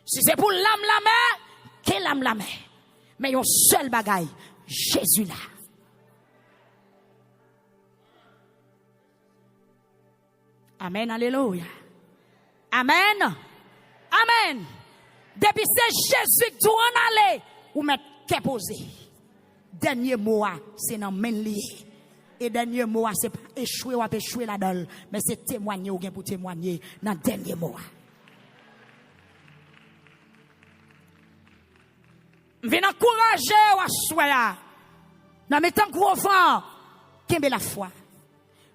Si c'est pour l'âme la mer, qu'il l'âme la mer. Mais il y a un seul bagaille, Jésus là. Amen, alléluia. Amen. Amen. Depuis c'est Jésus qui doit en aller, ou mettre qu'est posé. Dernier mot, c'est dans main lié. Et dernier mot, c'est pas échouer ou échouer là-dedans, mais c'est témoigner ou bien pour témoigner dans dernier mot. Je viens encourager ou assoya. Dans mes temps gros vent, qu'est la foi.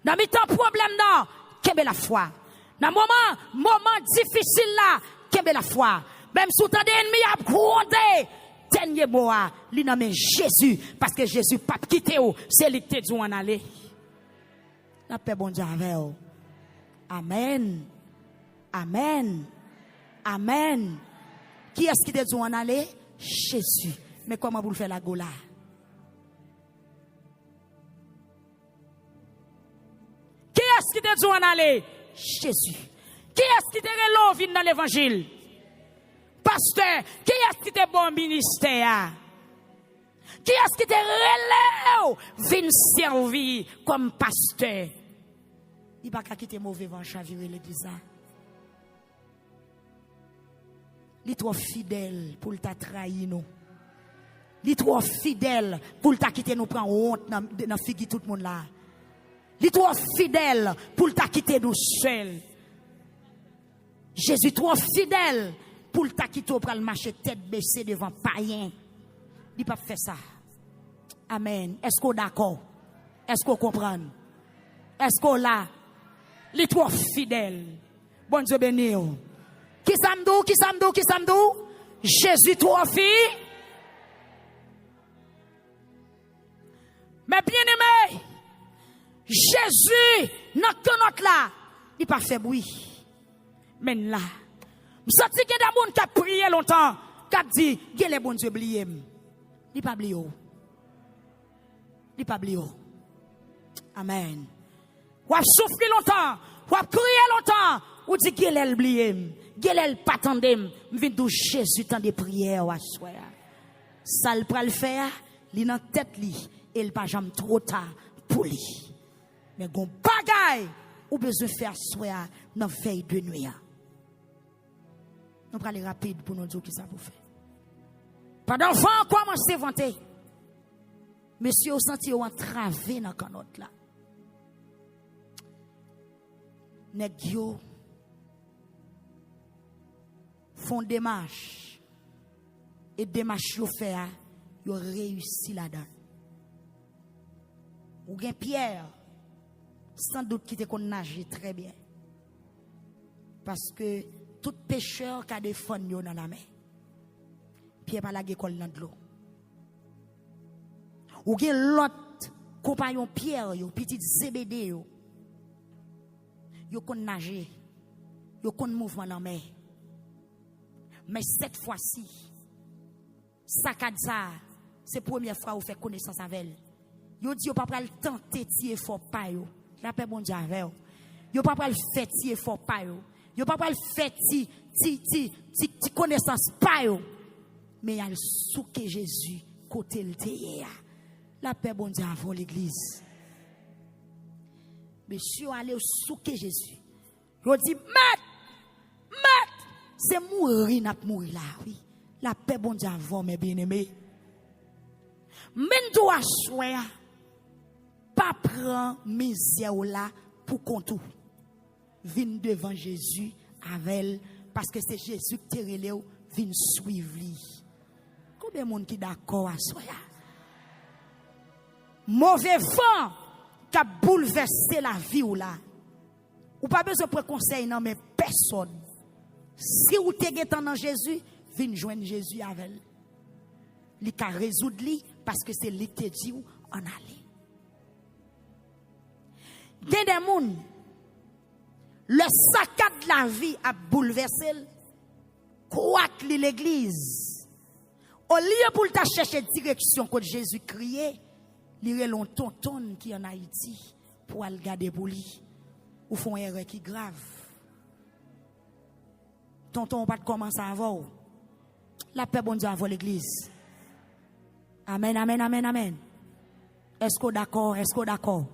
Dans mes temps problème non, qu'est la foi. Dans moment difficile là, qu'est la foi. Même sous temps d'ennemi a grondé, dernier mot li nommé Jésus parce que Jésus pas quitté ou, c'est lui qui te dit en aller. La paix bon Dieu avec vous. Amen. Amen. Amen. Qui est-ce qui te dit en aller? Jésus. Mais comment vous le faites la gola? Qui est-ce qui te dit en aller? Jésus. Qui est-ce qui te relève dans l'évangile? Pasteur, qui est-ce qui te bon ministère? Qui est-ce qui te relève vin servir comme pasteur? Il va pas quitter mauvais vent chavirer l'église. Il est trop fidèle pour t'a trahi nous. Il est trop fidèle pour t'a quitter nous prendre honte dans figi tout le monde là. Il est trop fidèle pour t'a quitter nous seul. Jésus trop fidèle pour t'a quitter pour le marcher tête baissée devant païen. Il pas faire ça. Amen. Est-ce qu'on d'accord? Est-ce qu'on comprend? Est-ce qu'on là? Il est trop fidèle. Bon Dieu béni. Qui samdou? Jésus trop fidèle. Mais bien aimé, Jésus, notre là, il pas fait bruit. Mais là, je sens que des gens qui ont prié longtemps, qui ont dit, que les bon Dieu oublié. Il pas oublié. Il pas oublié. Amen. Ou a soufflé longtemps, ou a crié longtemps, ou dit que les oublié. Gel pas tandem, vinn dou Jésus tant de prières à soir. Ça le pral faire, li nan tête li, et il pas jamais trop tard pour lui. Mais gon bagay ou besoin faire soir dans veille de nuit. Nous pral rapide pour nous dire qui ça pour faire. Pendant vent commence à vanter. Monsieur au senti ou entravé dans canotte là. Nèg yo font démarche et démarche yo fait yo réussi là-dedans. Ou gen Pierre sans doute qui te kon nager très bien parce que tout pêcheur qui a des fonds yo dans la mer Pierre pas la l'école dans de l'eau. Ou gen l'autre compagnon Pierre yo petit Zébédée yo kon nager yo kon mouvement dans la mer. Mais cette fois-ci, Sakadza, c'est la première fois où vous faites connaissance avec elle. Vous dites, vous ne pouvez pas tenter de fort pas. La paix bon Dieu avec vous. Vous ne pouvez pas faire de fort pas. Vous ne pouvez pas faire de connaissance pas. Mais elle souke Jésus côté le théâtre. La paix bon Dieu avant l'église. Monsieur allez souke Jésus. Vous dites, Maître, c'est mourir, n'a pas mourir là, oui. La paix bon Dieu avant mes bien-aimés. Men doit choisir pas prendre misère là pour compte. Vin devant Jésus avec elle parce que c'est Jésus qui te relève, vin suivre lui. Combien de monde qui d'accord à ça? Mauvais vent qui a bouleversé la vie ou là. Ou pas besoin de conseil non mais personne. Si vous êtes dans Jésus, vin joindre Jésus avec elle. Il peut résoudre lui parce que c'est lui qui dit en aller. Il y a des gens, le saccade de la vie a bouleversé, quoi que l'église. Au lieu pour ta chercher direction que Jésus criait, il y a un tonton qui en Haïti pour aller garder pour lui. Ou font une erreur qui est grave. Tonton, on va commencer à avoir. La paix, bon Dieu, avant l'église. Amen, amen, amen, amen. Est-ce que d'accord? Est-ce que d'accord?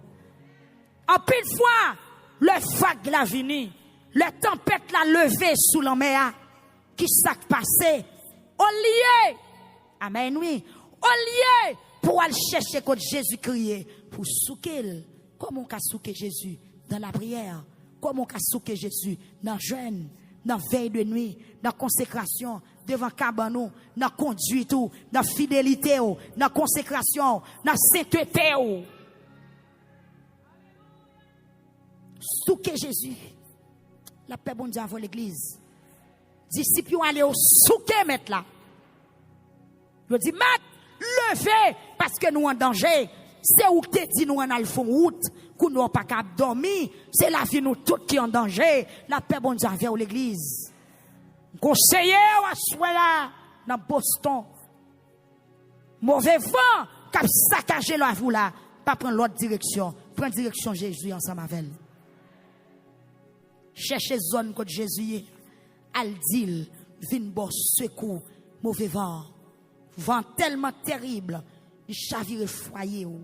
En pile fois, le vague la vini, le tempête la levé sous la mer, qui s'est passé, au lieu, amen, oui, au lieu pour aller chercher quand Jésus criait, pour souquer, comment on a souqué Jésus dans la prière, comment on a souqué Jésus dans le jeûne, dans la veille de nuit, dans la consécration, devant Cabanon, dans la conduite, dans la fidélité, dans la consécration, dans la sainteté. Souquer Jésus. La paix bon Dieu avant l'église. Disciples allaient au souquer mettre là. Je dis, Maître, levez parce que nous en danger. C'est où tu dit nous en al fond route, qu'on n'a pas qu'à dormir. C'est la vie nous toutes qui en danger. La paix bon Dieu vers l'église. Conseiller à soi là dans Boston. Mauvais vent qui a saccagé la vous là, pas prendre l'autre direction, prendre direction Jésus ensemble avec elle. Cherchez zone que Jésus al dit vin bon secours mauvais vent tellement terrible, il chavire foyer ou.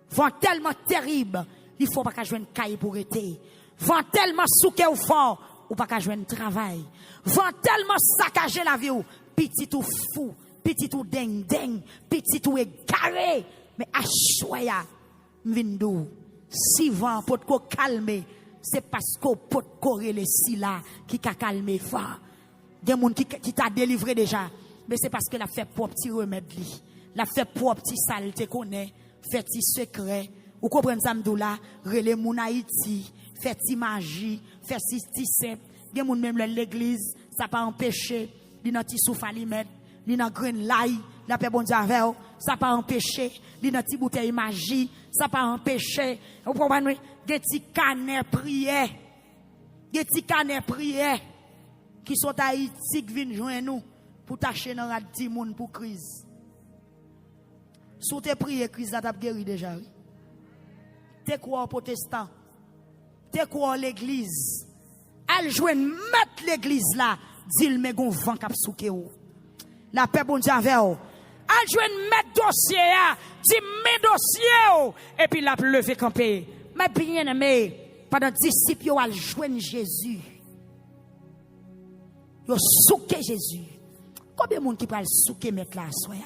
Vent tellement terrible, il faut pas qu'à joindre caille pour été. Vent tellement souqué ou fort, ou pas qu'à joindre travail. Vent tellement saccagé la vie ou, petit ou fou, petit ou ding, petit ou égaré, mais à choya, m'vindou. Si vent peut ko calmer, c'est parce qu'on peut corréler si là qui a calmé fa. Des gens qui t'a délivré déjà, mais c'est parce que la fait pour petit remède li. La fait pour petit saleté connaît, fait petit secret. Ou comprenez ça m'doula, relé moun Haïti, fait petit magie, fait petit simple. Des gens même l'église, ça pas empêcher, li nan ti soufa li met, li nan green lay, la paix bon Dieu avec, ça pas empêcher, li nan ti bouteille magie, ça pas empêcher. Vous comprenez? Des petits canets prières. Des petits canets prières qui sont Haïti qui viennent joindre nous pour tâcher dans la petit monde pour crise. Sous tes prières, crise là t'a guéri déjà. T'es quoi protestant? T'es quoi l'église? Elle joue mettre l'église là, dit mais gon vent cap souké ou. La paix bon Dieu avec ou. Elle joue mettre dossier là, dit mes dossiers ou et puis la lever camper. Mais bien aimé, pendant disciples yo al joindre Jésus. Yo souké Jésus. Combien de monde qui parle souké mettre là soya?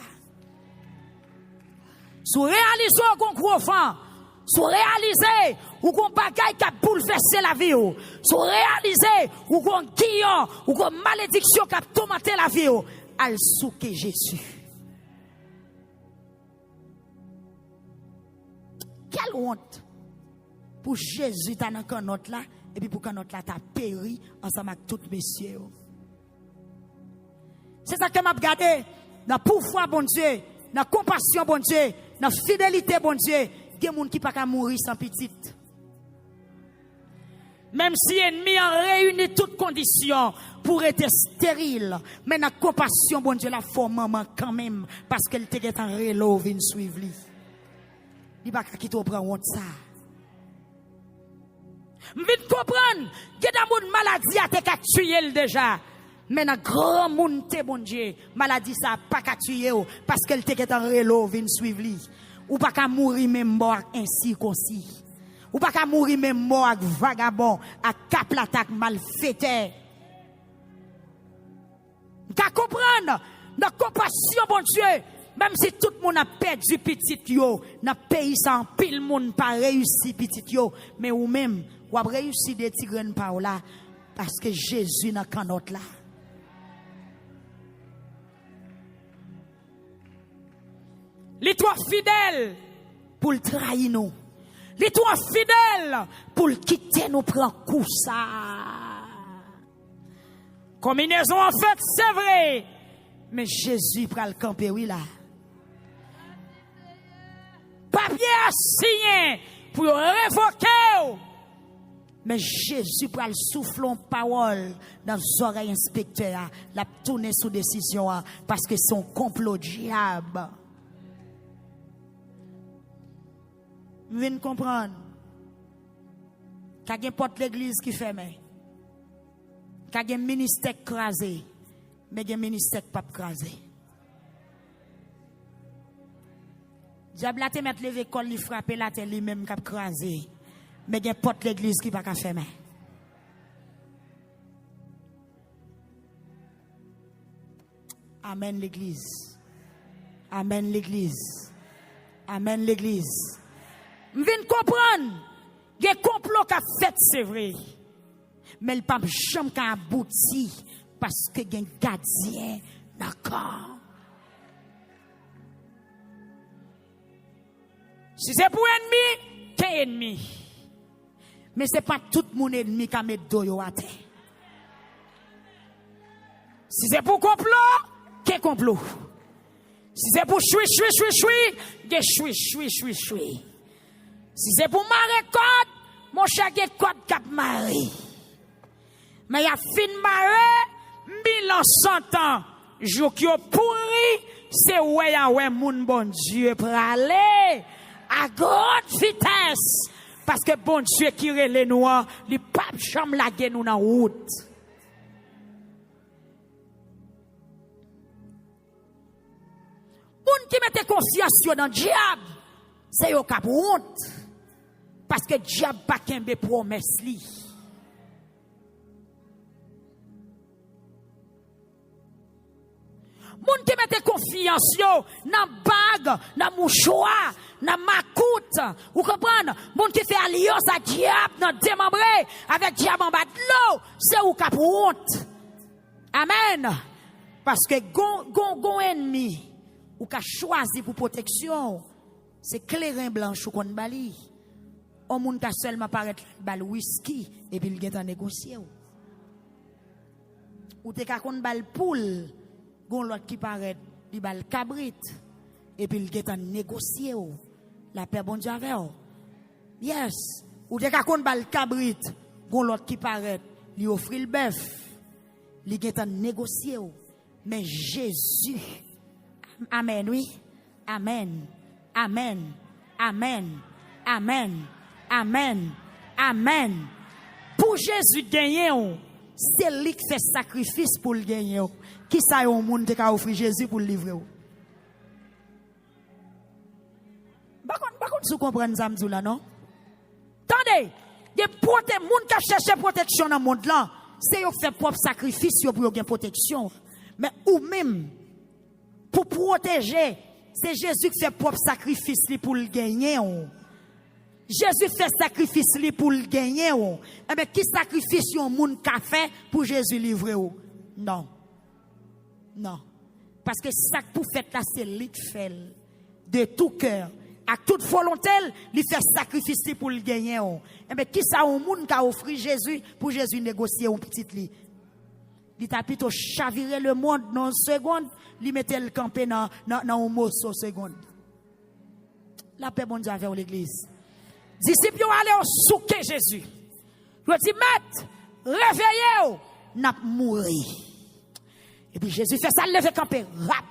Sous réaliser qu'on gros vent, sous réaliser ou qu'on bagaille qui a bouleversé la vie, sous réaliser ou qu'on guillon ou qu'on malédiction qui a tourmenté la vie, al souké Jésus. Quelle honte pour Jésus t'as dans canotte là et puis pour canotte là t'as péri ensemble avec tous messieurs. C'est ça que m'a regardé dans pouvoir bon Dieu, dans compassion bon Dieu, dans fidélité bon Dieu, il y a des gens qui ne peuvent pas mourir sans petite. Même si l'ennemi a réuni toutes conditions pour être stérile, mais la compassion, bon Dieu, la forme maman quand même, parce qu'elle était en relow, vient suivre lui. Il va pas quitter au prend honte ça. Vite comprendre, il y a des maladie à te tuer déjà. Mais dans grand monde te bon Dieu, maladie ça pas qu'à tuer parce qu'elle était en relow, vient suivre lui. Ou pas qu'à mourir même mort ainsi qu'aussi. Ou pas qu'à mourir même mort avec vagabond, avec cap l'attaque mal faite. Qu'à comprendre, dans compassion, bon Dieu, même si tout le monde a perdu petit yo, dans le pays sans pile monde pas réussi petit yo, mais ou même, ou a réussi des tigres par là, parce que Jésus n'a qu'un autre là. Les trois fidèles pour le trahir nous. Les trois fidèles pour le quitter nous prend coup ça. Combinaison en fait, c'est vrai. Mais Jésus prend le camper, oui là. Papier à signer pour révoquer. Mais Jésus prend le souffle en parole dans les oreilles inspecteurs. La tourner sous décision parce que c'est un complot diable. Vous venez comprendre qu'il y a une porte l'église qui ferme. Qu'il y a un ministère crasé. Mais il y a un ministère pas crasé. Diable a te mettre levé col, il frappe la tête lui-même qui a crasé. Mais il y a une porte l'église qui pas ferme. Amen l'église. Amen l'église. Amen l'église. Je viens comprendre. Il y a un complot qui a fait, c'est vrai. Mais le pape jamais qui a abouti parce que il y a un gardien d'accord. Si c'est pour ennemi, qu'un ennemi. Mais ce n'est pas tout mon ennemi qui a mis dos à terre. Si c'est pour complot, qu'un complot. Si c'est pour choui, si c'est pour marrer code, mon cher code cap marrer. Mais il y a fin marrer, 1100 ans. Jour qui est pourri, c'est ouais, moun bon Dieu pour aller à grande vitesse. Parce que bon Dieu qui relève nous, les papes chambre la gueule nous dans la route. Moun qui mette confiance dans le diable, c'est yo cap honte. Parce que le diable pas kembe promesse li. Moun qui mette confiance dans bague, dans mouchoir, dans macoute. Vous comprenez? Moun qui fait alliance à diable, dans démembré, avec diable en bas de l'eau, c'est ou cap honte. Amen. Parce que gon ennemi, ou qu'a choisi pour protection, c'est clairin blanche ou kon bali. On moun ka seulement paraître bal whisky et puis il gen en négocier. Ou te ka kon bal poule, gon l'autre qui paraît di bal cabrit et puis il gen en négocier. La paix bon Dieu avec. Yes. Ou te ka kon bal cabrit, gon l'autre qui paraît li offrir le bœuf. Li gen en négocier. Mais Jésus, amen, oui. Amen. Amen. Amen. Amen. Amen. Amen. Pour Jésus gagner, c'est lui qui fait sacrifice pour le gagner. Qui ça y a un monde qui a offert Jésus pour le livrer? Par contre, vous comprenez ça, là, non? Attendez, il y a des gens qui cherchent protection dans le monde là. C'est eux qui font propre sacrifice pour gagner protection. Mais ou même, pour protéger, c'est Jésus qui fait propre sacrifice pour le gagner. Jésus fait sacrifice pour le gagner. Eh bien, qui sacrifice un monde qu'a fait pour Jésus livrer? Non. Non. Parce que ça que pour faire là, c'est lui qui fait de tout cœur. À toute volonté, il fait sacrifice pour le gagner. Eh bien, qui ça un monde qui a offert Jésus pour Jésus négocier un petit lit? Il t'a plutôt chaviré le monde dans une seconde, il mettait le campé dans un morceau seconde. La paix bon Dieu avec l'église. Disciples allaient au souquer Jésus. Je dis, maître, réveillez-vous, n'a mouru. Et puis Jésus fait ça, lever camper, rap.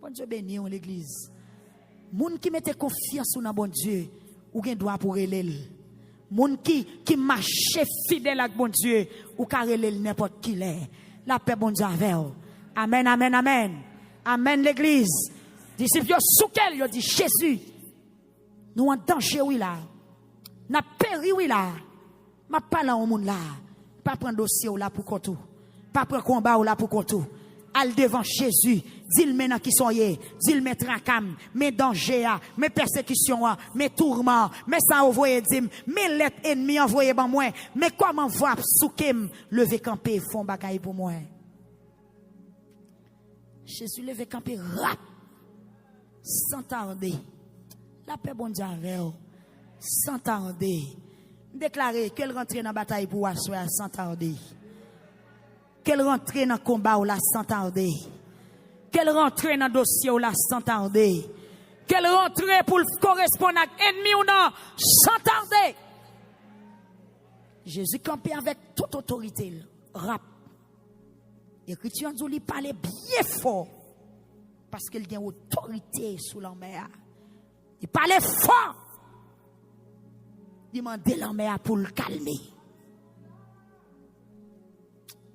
Bon Dieu béni en l'église. Moun qui mette confiance dans bon Dieu, ou gen droit pour relèl. Moun qui marche fidèle avec bon Dieu, ou ka relèl n'importe qui l'est. La paix bon Dieu avec vous. Amen, amen, amen. Amen l'église. Disciples sous quel yo dit Jésus. Nous en danger oui là. N'a péri oui là. Ma parle au monde là. Pas prendre dossier ou là pour tout. Pas prendre combat ou là pour tout. Al devant Jésus, dis-le maintenant qui sont yé, dis-le mes tracam, mes dangers, mes persécutions, mes tourments, mes ça envoyé dim, mes lettres ennemies envoyées par moi, mais comment voir soukem lever camper font bagaille pour moi. Jésus lever camper rap sans tarder. La paix bon Dieu avec vous, sans tarder. Déclarer qu'elle rentre dans la bataille pour asseoir sans tarder. Qu'elle rentre dans le combat ou la sans tarder. Qu'elle rentre dans le dossier ou la sans tarder. Qu'elle rentre pour correspondre à l'ennemi ou non sans tarder. Jésus campait avec toute autorité. Rap. L'écriture nous lui parlait bien fort. Parce qu'il y a une autorité sous la mer. Il parlait fort. Demandez la mer pour le calmer.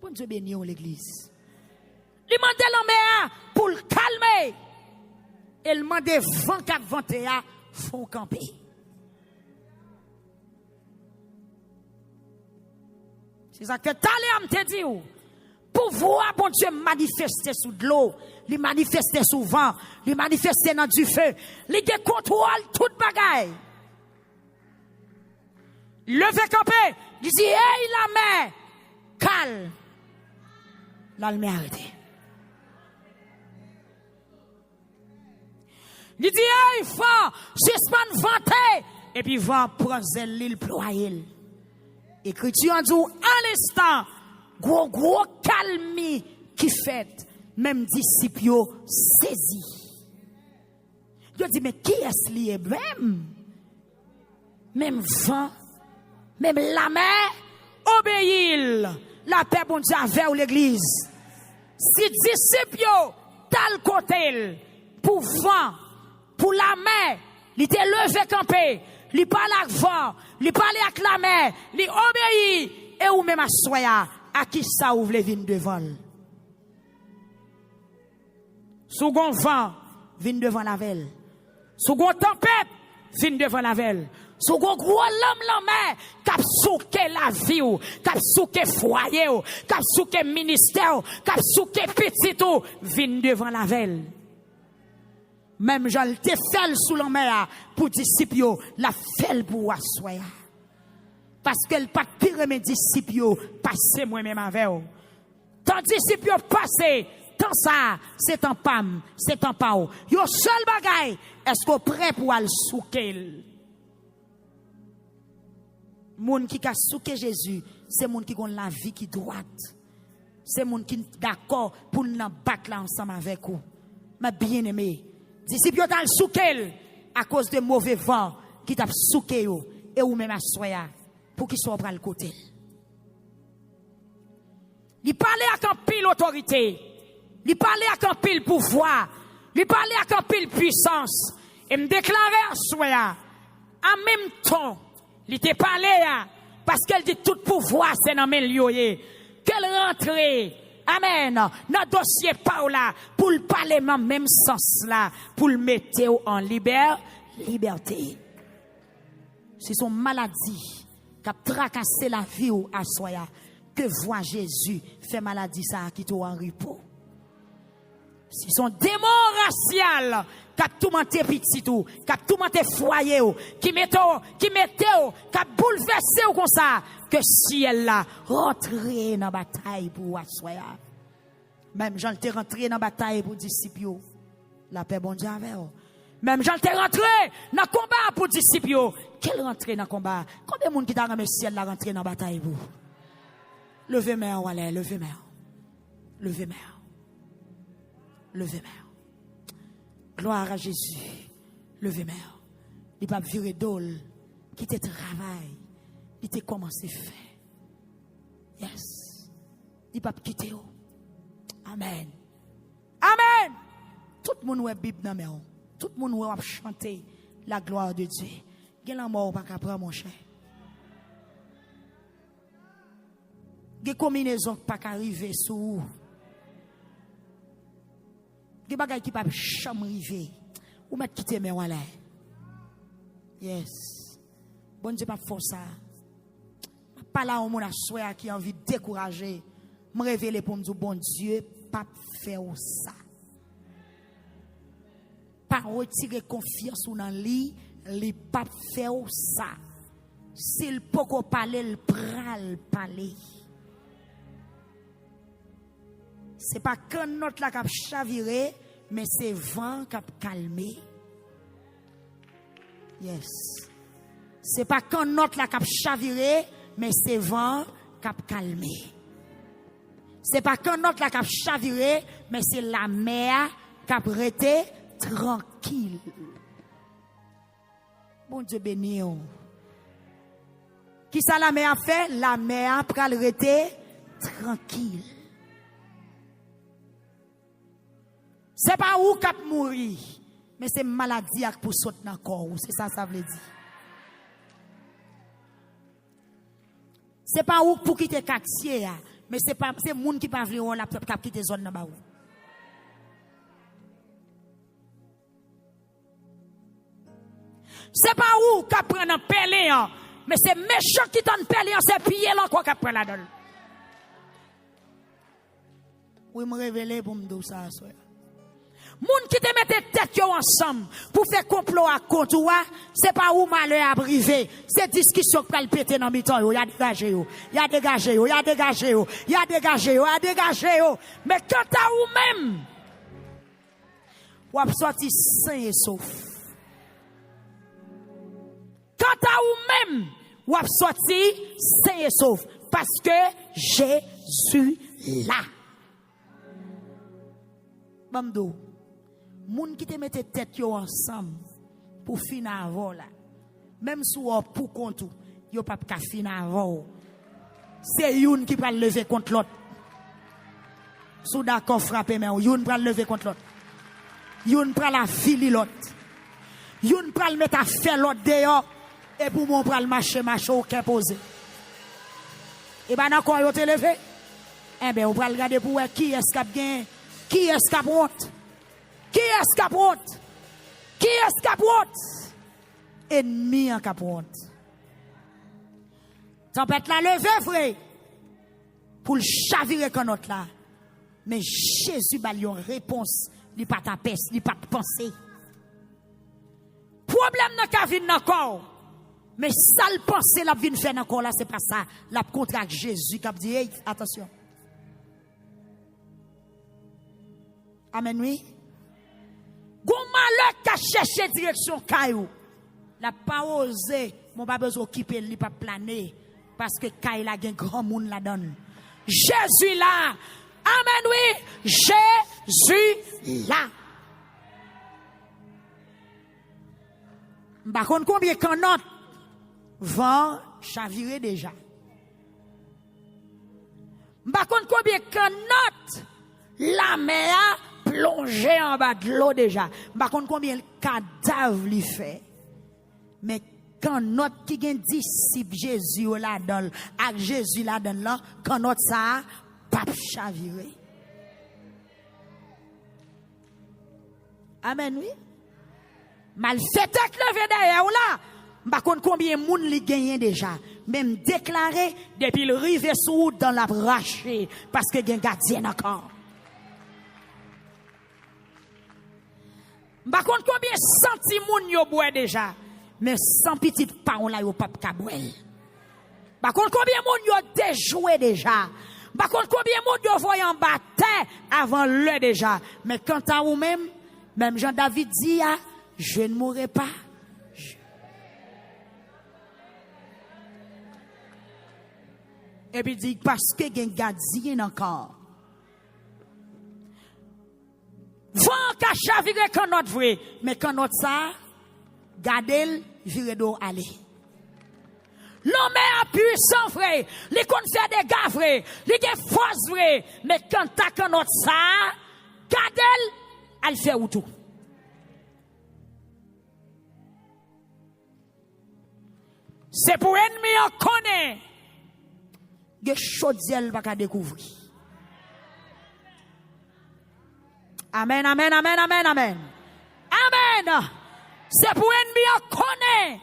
Bon Dieu béni l'église. Demandez la mer pour le calmer. Et le demandez 24-21 font camper. C'est ça que Taléam te dit. Pour voir bon Dieu manifester sous de l'eau, lui manifester sous le vent, lui manifester dans du feu, lui contrôle toute bagaille. Levez camper, il dit hey la mer, calme. Là le mer arrêté. Il dit hey vent, suspend vanté et puis vent prend l'île ployer. Écriture en dit à l'instant gros calme qui fait même disciples saisi. Je dis mais qui est-ce lié même vent, même la mer obéit. La paix bon Dieu avec l'église. Si disciples tal côté pour vent, pour la mer, il était levé campé, il parle avec vent, il parle avec la mer, il obéit et ou même à soya. À qui ça ouvre les vignes devant? Second vent, vigne devant la velle. Second tempête, vigne devant la velle. Second gros l'homme la mer, cap souke la vie ou, cap souke foyer ou, cap souke ministère ou, cap souke petit ou, vigne devant la velle. Même j'en te fait sous la mer pour disciples, la fait pour assoya. Parce qu'elle pas pire mes disciples passer moi-même avec eux. Tant disciples passer, tant ça, c'est en pam, c'est en pao. Yo seul bagay, est-ce qu'on prêt pour aller souker? Moun qui a souké Jésus, c'est moun qui a la vie qui droite. C'est moun qui d'accord pour nous battre là ensemble avec vous. Mais bien aimé, disciples ont souké à cause de mauvais vent qui t'a souké et ou même à soya. Pour qu'il soit près le côté. Il parlait à un pile autorité. Il parlait à un pile pouvoir. Il parlait à un pile puissance. Et me déclarait à soi. En même temps, il était parlé parce qu'elle dit tout pouvoir c'est dans mes lieux. Qu'elle rentre. Amen. Dans le dossier Paula pour le parler dans le même sens là. Pour le mettre en liberté. C'est son maladie. Qui a tracassé la vie ou à soya, que voit Jésus fait maladie ça qui en repos. Si son démon racial qui a tout monté petit tout, qui a tout monté foyer qui mette qui a bouleversé ou comme ça, que si elle l'a rentré dans la bataille pour assoya. Même Jean t'est rentré dans la bataille pour disciples. La paix bon Dieu avec eux. Même Jean t'est rentré dans le combat pour disciples. Quel rentré dans le combat? Combien de monde qui t'a ramené ciel la rentré dans la bataille pour? Levez main, allez, levez main. Levez main. Levez main. Gloire à Jésus. Levez main. Il pas virer d'ol, quitter travail, il te commencé faire. Yes. Il pas quitter. Amen. Amen. Tout le monde a Bible dans main. Tout le monde a chanté la gloire de Dieu. Gen la mort pas capable mon cher. Gen combinaison pas arriver sous. Gen bagay qui pas jamais arriver. Ou mettre quitter mais voilà. Yes. Bon Dieu pas force ça. Pas là où mon a qui a envie de décourager. Me révéler pour me dire bon Dieu pas faire ça. Pas retirer confiance dans lui, il pas faire ça. S'il peut parler, il pral parler. C'est pas quand notre la cap chavirer, mais c'est vent cap calmer. Yes. C'est pas quand notre la cap chavirer, mais c'est vent cap calmer. C'est pas quand notre la cap chavirer, mais c'est la mer cap rester tranquille. Bon Dieu béni. Qui ça la mer a fait? La mer pral rester tranquille. C'est pas où cap mourir, mais c'est maladie pour sauter dans le corps. C'est ça veut dire. C'est pas où pour quitter quartier, mais c'est monde qui pas vle la cap quitter zone là bas. C'est pas où qu'a prendre un pelé, mais c'est méchant qui t'en pelé, c'est pied là quoi qu'a prendre la donne. Oui, me révéler pour me dire ça. Moun qui te mette tête ensemble pour faire complot à compte ou c'est pas où malheur à privé, c'est discussion qui va péter dans mi-temps yo, y a dégagé yo, y a dégagé yo, y a dégagé yo, y a dégagé yo, y a dégagé yo. Mais quant à ou même ou a sorti sain et sauf. Quant à ou même ou a sorti sain et sauf parce que Jésus là. Bamdo moun qui te mette tête yo ensemble pour finir avant là. Même si ou pour compte yo pas ka finir avant. C'est une qui va lever contre l'autre. Sous d'accord frapper mais une va lever contre l'autre. Une prend la fili l'autre. Une prend le mettre à faire l'autre dehors et pour mon prend le marcher aucun posé. Et ben encore yo te levé. Eh ben on va regarder pour qui est-ce qu'a gain, qui est-ce qu'a honte. Qui est-ce qui a honte? Qui est-ce qui a honte? Ennemi en cap honte. Tempête la levé, frère, pour le chavirer comme notre là. Mais Jésus a une réponse, il pas ta peste, il pas de pensée. Problème n'a qu'à venir encore. Mais ça le penser la vie faire encore là, c'est pas ça. La contrat Jésus qui a dit, hey, attention. Amen, oui. Gon malheur qui a cherché direction Caillou. La pas osé, mon pas besoin occuper, il pas planer parce que Caillou la gen grand monde la donne. Jésus là. Amen oui, Jésus là. Par contre combien quand notre vent chavirer déjà. Par contre combien quand notre la mer plongé en bas de l'eau déjà. Par contre, combien de cadavres lui fait? Mais quand notre qui gagne disciple Jésus la donne, avec Jésus la donne là, quand notre ça, pas chaviré. Amen, oui. Mal fait tête levé derrière là. Par contre, combien de monde lui gagne déjà? Même déclaré, depuis le rive sous dans la raché, parce que gagne gardien encore. Par contre, combien centi yo boit déjà? Mais sans petite paon là yo pas kabouel. Par contre, combien moun yo déjoué déjà? Par contre, combien moun yo voyé en bataille avant le déjà? Mais quant à vous même Jean-David dit, je ne mourrai pas. Et puis il dit, parce que gen gardien encore. Vent ka chavire quand notre vrai, mais quand notre ça, gardez vire d'eau aller. L'homme est puissant, frère. Il compte faire des gars, frère. Il est force, frère. Mais quand t'as qu'un autre ça, Kadel, elle fait où tout. C'est pour ennemi on connaît. Des choses elle va découvrir. Amen, amen, amen, amen, amen. Amen. C'est pour ennemi on connaît.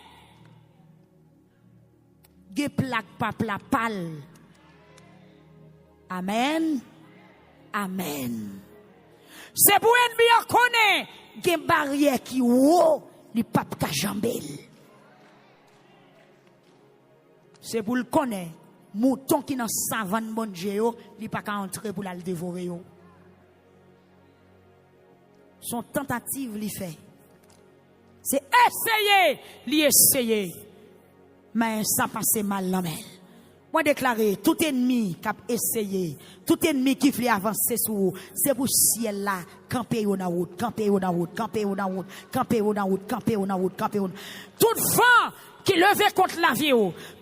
Des plaques papa pal. Amen. Amen. C'est pour ennemi on connaît. Des barrières qui haut, les pape ka jambel. C'est pour le connaître. Mouton qui dans savane bon géo, il pas qu'à entrer pour la dévorer. Son tentative li fait. C'est essayer. Mais ça passe mal la main. Moi déclarer tout ennemi qui a essayé, tout ennemi qui veut avancer sur vous, c'est pour ciel là, camper au route, camper au route, camper au route, camper au route, camper au route, camper au. Tout vent qui levait contre la vie,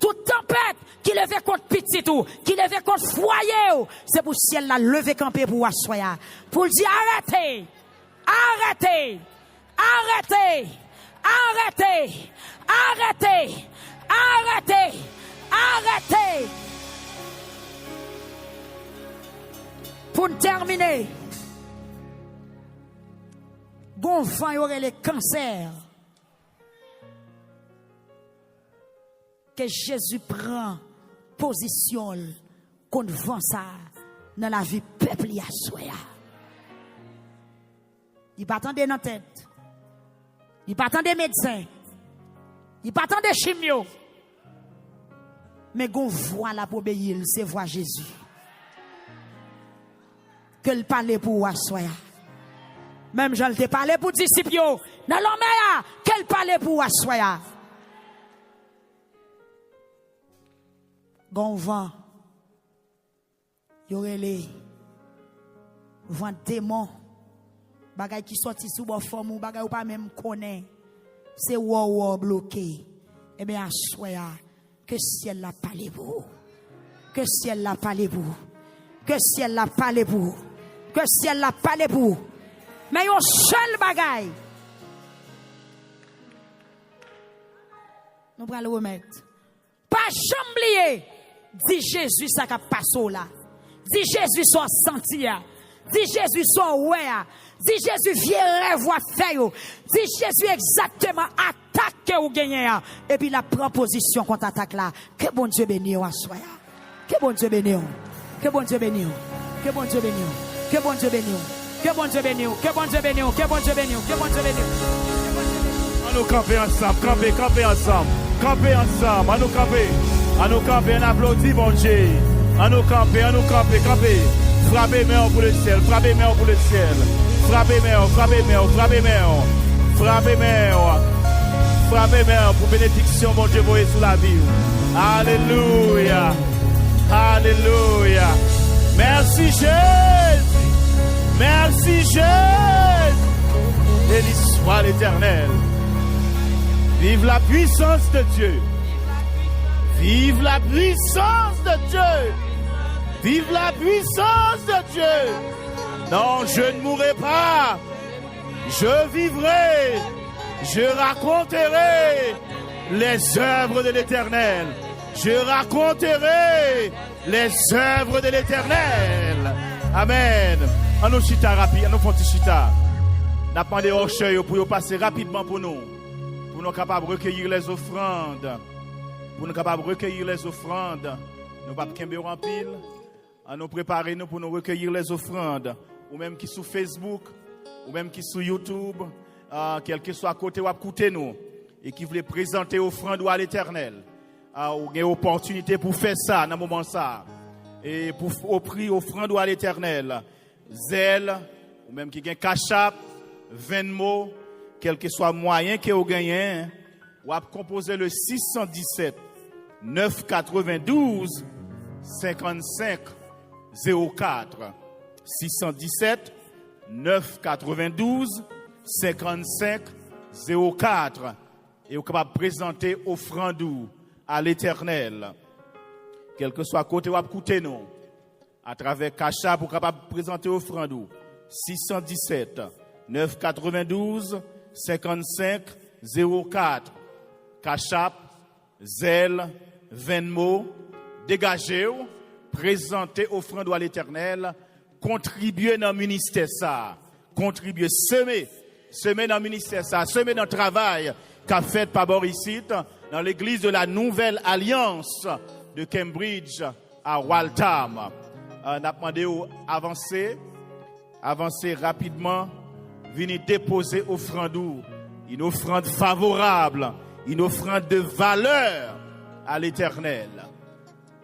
toute tempête qui levait contre petit tout, qui levait contre foyer, c'est pour ciel là lever camper pour assoya, pour dire arrêtez, arrêtez, arrêtez, arrêtez, arrêtez, arrêtez, arrêtez. Pour terminer, bon vent y aurait les cancers. Que Jésus prend position contre vent ça dans la vie peuple y a soya. Il pas attendre dans tête. Il pas attendre médecin. Il pas attendre chimio. Mais gon voix là pour obéir, c'est voix Jésus. Que le parler pour soya. Même je te parler pour disciples dans l'homme qu'elle parler pour soya. Gon vent, y aurait les vent démon, bagay qui sorti sous bon forme ou bagay ou pas même connaît, c'est wow bloqué. Eh bien, assoya, que ciel la parlé pour, que ciel la parlé pour, que ciel la parlé pour, que ciel la parlé pour. Mais yon seul bagay, nous prenons le remettre. Pas chamblier. Dis Jésus ça qui passe là. Dis Jésus soit senti. Dis Jésus soit ouais. Dis Jésus viens rêve faire. Dis Jésus exactement attaque ou gagner. Et puis la proposition contre attaque là. Que bon Dieu bénisse à soi. Que bon Dieu bénisse. Que bon Dieu bénisse. Que bon Dieu bénisse. Que bon Dieu bénisse. Que bon Dieu bénisse. Que bon Dieu bénisse. Que bon Dieu bénisse. Que bon Dieu bénisse. À nous camper ensemble. Camper ensemble. Camper ensemble. À nous camper. À nous camper, on applaudit mon Dieu. À nous camper, camper. Frappez main pour le ciel, frappez main pour le ciel. Frappez main, frappez main, frappez main. Frappez main. Frappez main pour bénédiction, mon Dieu, voyez sous la vie. Alléluia. Alléluia. Merci Jésus. Merci Jésus. Béni soit l'Éternel. Vive la puissance de Dieu. Vive la puissance de Dieu. Vive la puissance de Dieu. Non, je ne mourrai pas. Je vivrai. Je raconterai les œuvres de l'Éternel. Je raconterai les œuvres de l'Éternel. Amen. En nous chita rapide, en nous fonti chita. N'a pas de rochers pour passer rapidement pour nous. Pour nous capables de recueillir les offrandes. Pour nous capables de recueillir les offrandes, nous ne pouvons pas en pile. À nous préparer nous pour nous recueillir les offrandes. Ou même qui sur Facebook, ou même qui sur YouTube, quel que soit à côté ou à côté nous, et qui voulait présenter offrande à l'Éternel. Ou a une opportunité pour faire ça dans ce moment ça. Et pour offrir offrande à l'Éternel. Zèle, ou même qui gagne Cachap, Venmo, quel que soit moyen que vous gagnez. Ou à composer le 617 992 55 04 617 992 55 04 et vous capable présenter offrande à l'Éternel. Quel que soit côté ou à côté nous, à travers Cacha pour capable présenter offrande 617 992 55 04 Cachap, Zelle, Venmo, dégagez, présentez offrande à l'Éternel, contribuez dans le ministère ça, contribuez, semez dans le ministère ça, semez dans le travail qu'a fait par Borisite dans l'église de la Nouvelle Alliance de Cambridge à Waltham. On a demandé d'avancer rapidement, venir déposer offrande, une offrande favorable, une offrande de valeur à l'Éternel.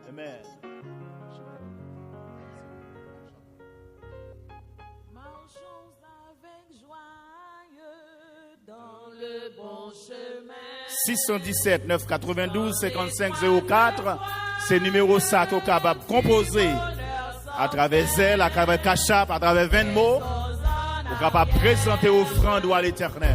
Amen. Marchons avec joyeux dans le bon chemin. 617 992 55 04, c'est numéro ça qu'on est capable de composer à travers Zelle, à travers Cachap, à travers Venmo, on est capable de présenter offrande à l'Éternel.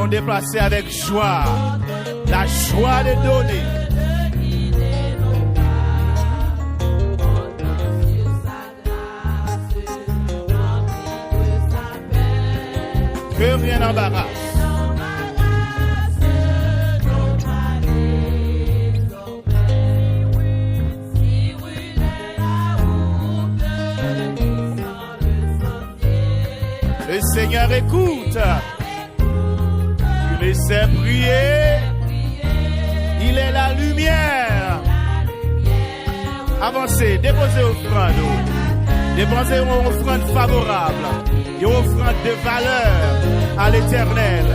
Déplacer avec joie, la joie de donner. Que rien n'embarrasse. Le Seigneur écoute. Laissez prier, il est la lumière. Avancez, déposez offrande. Déposez une offrande favorable, une offrande de valeur à l'Éternel.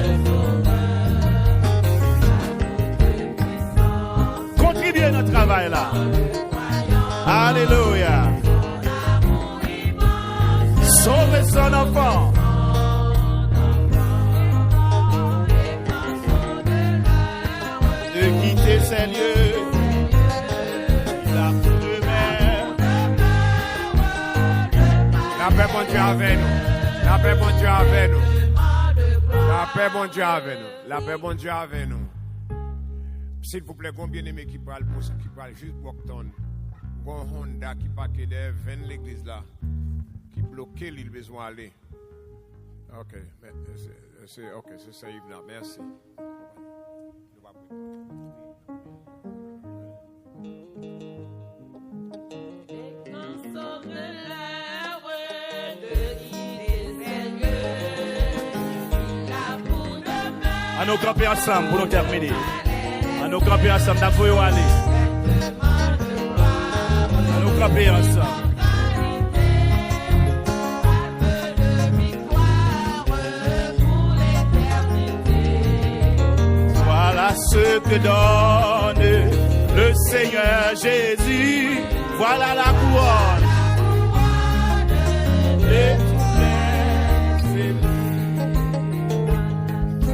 Contribuez à notre travail là. Alléluia. Sauvez son enfant. De quitter ces lieux, la première. La paix, bon Dieu, avec nous. La paix, bon Dieu, avec nous. La paix, bon Dieu, avec nous. La paix, bon Dieu, avec nous. S'il vous plaît, combien de qui parlent juste Brockton, bon Honda qui parle derrière 20 l'église là, qui bloque l'île besoin aller. Ok, c'est ça, Yves là. Merci. À nous camper ensemble pour nous terminer. À nous camper ensemble, d'abord aller. À nous camper ensemble. Voilà ce que donne le Seigneur Jésus. Voilà la couronne.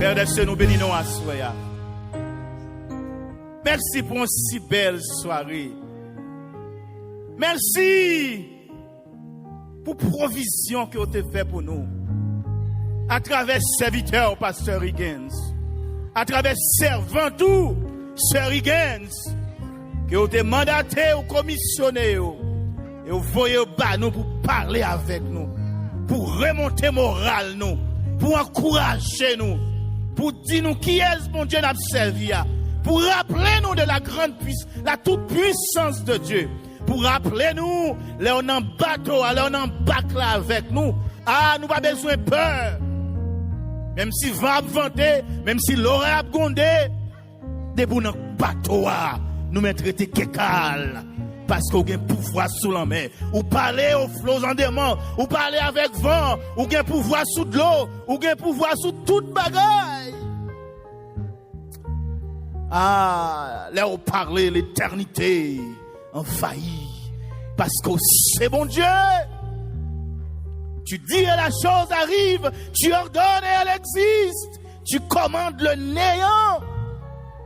Père des cieux, nous bénissons à soi. Merci pour une si belle soirée. Merci pour la provision que vous avez fait pour nous. À travers serviteur, pasteur Higgins. À travers servant tout, sœur Higgins. Que vous avez mandaté ou commissionné. Et vous voyez au bas nous pour parler avec nous. Pour remonter moral nous. Pour encourager nous. Pour dire nous qui est mon Dieu n'a servi. Pour rappeler nous de la grande puissance, la toute puissance de Dieu. Pour rappeler nous, là on en bateau, là on en bac là avec nous. Ah, nous pas besoin de peur. Même si vent a venté, même si l'orage a gondé, debout dans bateau, nous mettre traiter kékal. Parce qu'on a un pouvoir sous la main. Ou parler aux flots en démon. Ou parler avec vent. Ou a un pouvoir sous de l'eau. Ou a un pouvoir sous toute bagaille. Ah, là où parler l'éternité envahit. Parce que c'est bon Dieu. Tu dis et la chose arrive. Tu ordonnes et elle existe. Tu commandes le néant.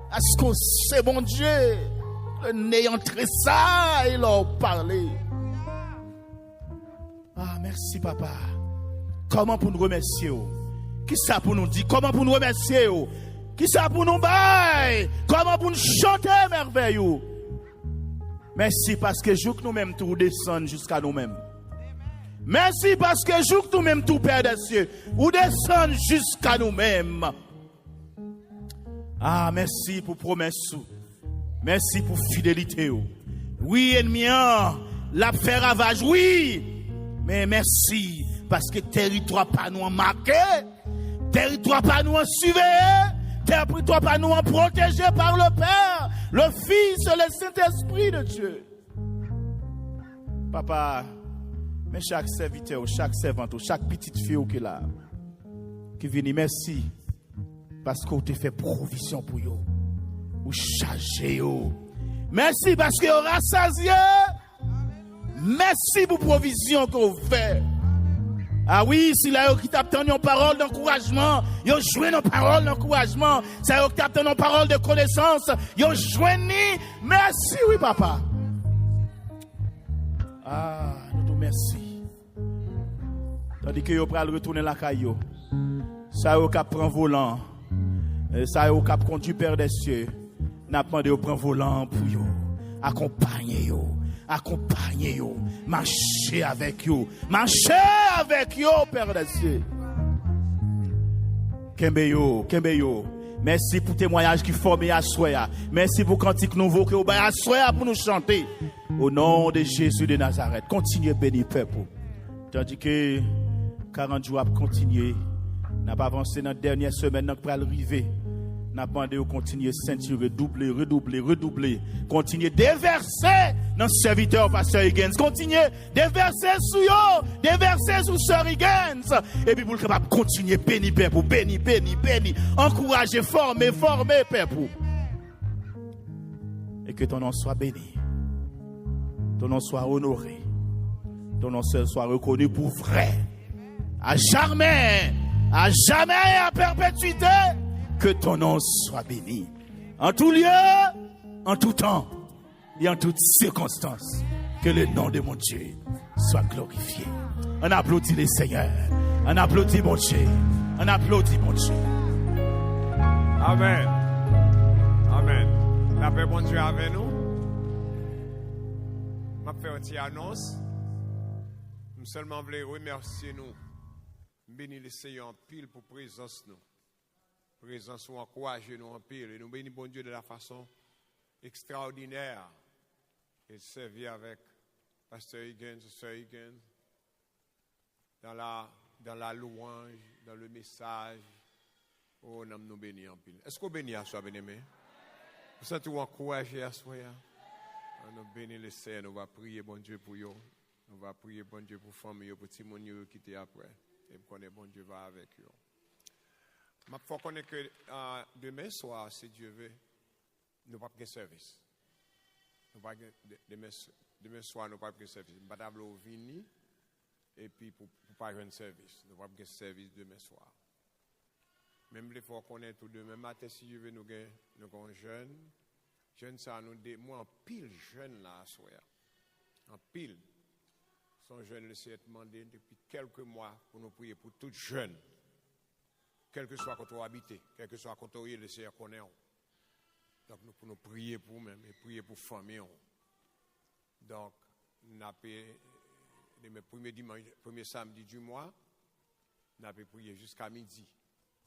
Parce que c'est bon Dieu. Le néant tressaille, leur parler. Ah, merci, papa. Comment pour nous remercier? Qui ça pour nous dire? Comment pour nous remercier? Qui ça pour nous bailler? Comment pour nous chanter merveilleux? Merci parce que jour que nous-mêmes tout descendons jusqu'à nous-mêmes. Merci parce que jour que nous-mêmes tout Père des cieux, ou descendons jusqu'à nous-mêmes. Ah, merci pour promesse. Merci pour fidélité. Oui, ennemi, la fait ravage, oui. Mais merci parce que territoire pas nous en marqué, territoire pas nous en surveillé, territoire pas nous en protégé par le Père, le Fils et le Saint-Esprit de Dieu. Papa, mais chaque serviteur, chaque servante, chaque petite fille qui est là, qui vient, merci parce qu'on te fait provision pour eux. Ou chargé. Merci parce que vous rassasié. Merci pour provision que vous faites. Ah oui, si là qui t'a obtenu une parole d'encouragement, vous jouez une parole d'encouragement. Si là qui t'a obtenu une parole de connaissance, vous jouez ni. Merci, oui, papa. Ah, nous te merci. Tandis que vous allez retourner la caillou. Ça vous cap prend volant. Ça vous cap conduit Père des cieux. N'a pas demandé au prendre volant pour vous. Accompagnez vous. Marchez avec vous. Marchez avec vous, Père des cieux. Kembe yo. Merci pour témoignage qui formé à soi. Merci pour cantique nouveau que vous avez à soi pour nous chanter. Au nom de Jésus de Nazareth. Continuez bénir peuple. Tandis que 40 jours à continuer. N'a pas avancé dans la dernière semaine, n'a pas arrivé. N'a pas demandé de continuer ceinture, redoubler. Continuer déverser dans le serviteur pasteur Higgins. Continuer déverser sur yo, déverser sur sœur Higgins. Et puis pour le capable continuer béni peuple, béni. Encourager, former peuple. Et que ton nom soit béni. Ton nom soit honoré. Ton nom seul soit reconnu pour vrai. À jamais et à perpétuité. Que ton nom soit béni. En tout lieu, en tout temps et en toutes circonstances. Que le nom de mon Dieu soit glorifié. On applaudit les seigneurs. On applaudit mon Dieu. On applaudit mon Dieu. Amen. Amen. La paix bon Dieu avec nous. Je vais faire une petite annonce. Nous seulement voulons remercier nous. Bénis les Seigneur en pile pour présence nous. Présence ou encourager nous en pile. Et nous bénissons bon Dieu de la façon extraordinaire. Et servir avec Pasteur Higgins, Sœur Higgins, dans la louange, dans le message. Oh, nous bénissons en pile. Est-ce qu'on bénit à soi, bien-aimé? Vous sentez-vous encourager à soi? Nous bénissons le Seigneur. Nous allons prier bon Dieu pour eux. Nous allons prier bon Dieu pour famille, pour tout le monde qui était après. Et pour que bon Dieu va avec eux. Il faut connaître que demain soir, si Dieu veut, nous n'avons pas de service. Demain soir, nous n'avons pas de service. Nous n'avons pas de venir et puis pour pas avoir un service. Nous n'avons pas de service demain soir. Même il faut connaître tout demain matin, si Dieu veut, nous avons jeunes. Jeunes, ça nous dit, moi, en pile jeunes là, en pile. Sont jeunes, le Seigneur demandé depuis quelques mois pour nous prier pour toutes jeunes. Quel que soit quand on habite, quel que soit quand on est, le Seigneur connaît. Donc, nous pouvons prier pour nous-mêmes et prier pour la famille. Donc, nous avons le premier samedi du mois, nous avons prié jusqu'à midi,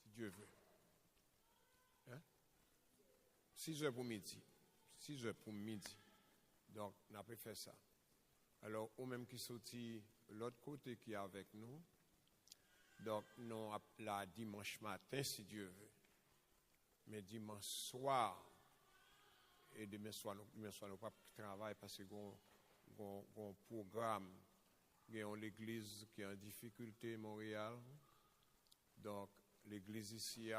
si Dieu veut. 6 heures pour midi. 6 heures pour midi. Donc, nous avons fait ça. Alors, ou même qui sortit l'autre côté qui est avec nous. Donc, nous la dimanche matin, si Dieu veut. Mais dimanche soir, Et demain soir, nous pas travailler parce que un programme, il y a l'église qui est en difficulté à Montréal. Donc, l'église ici,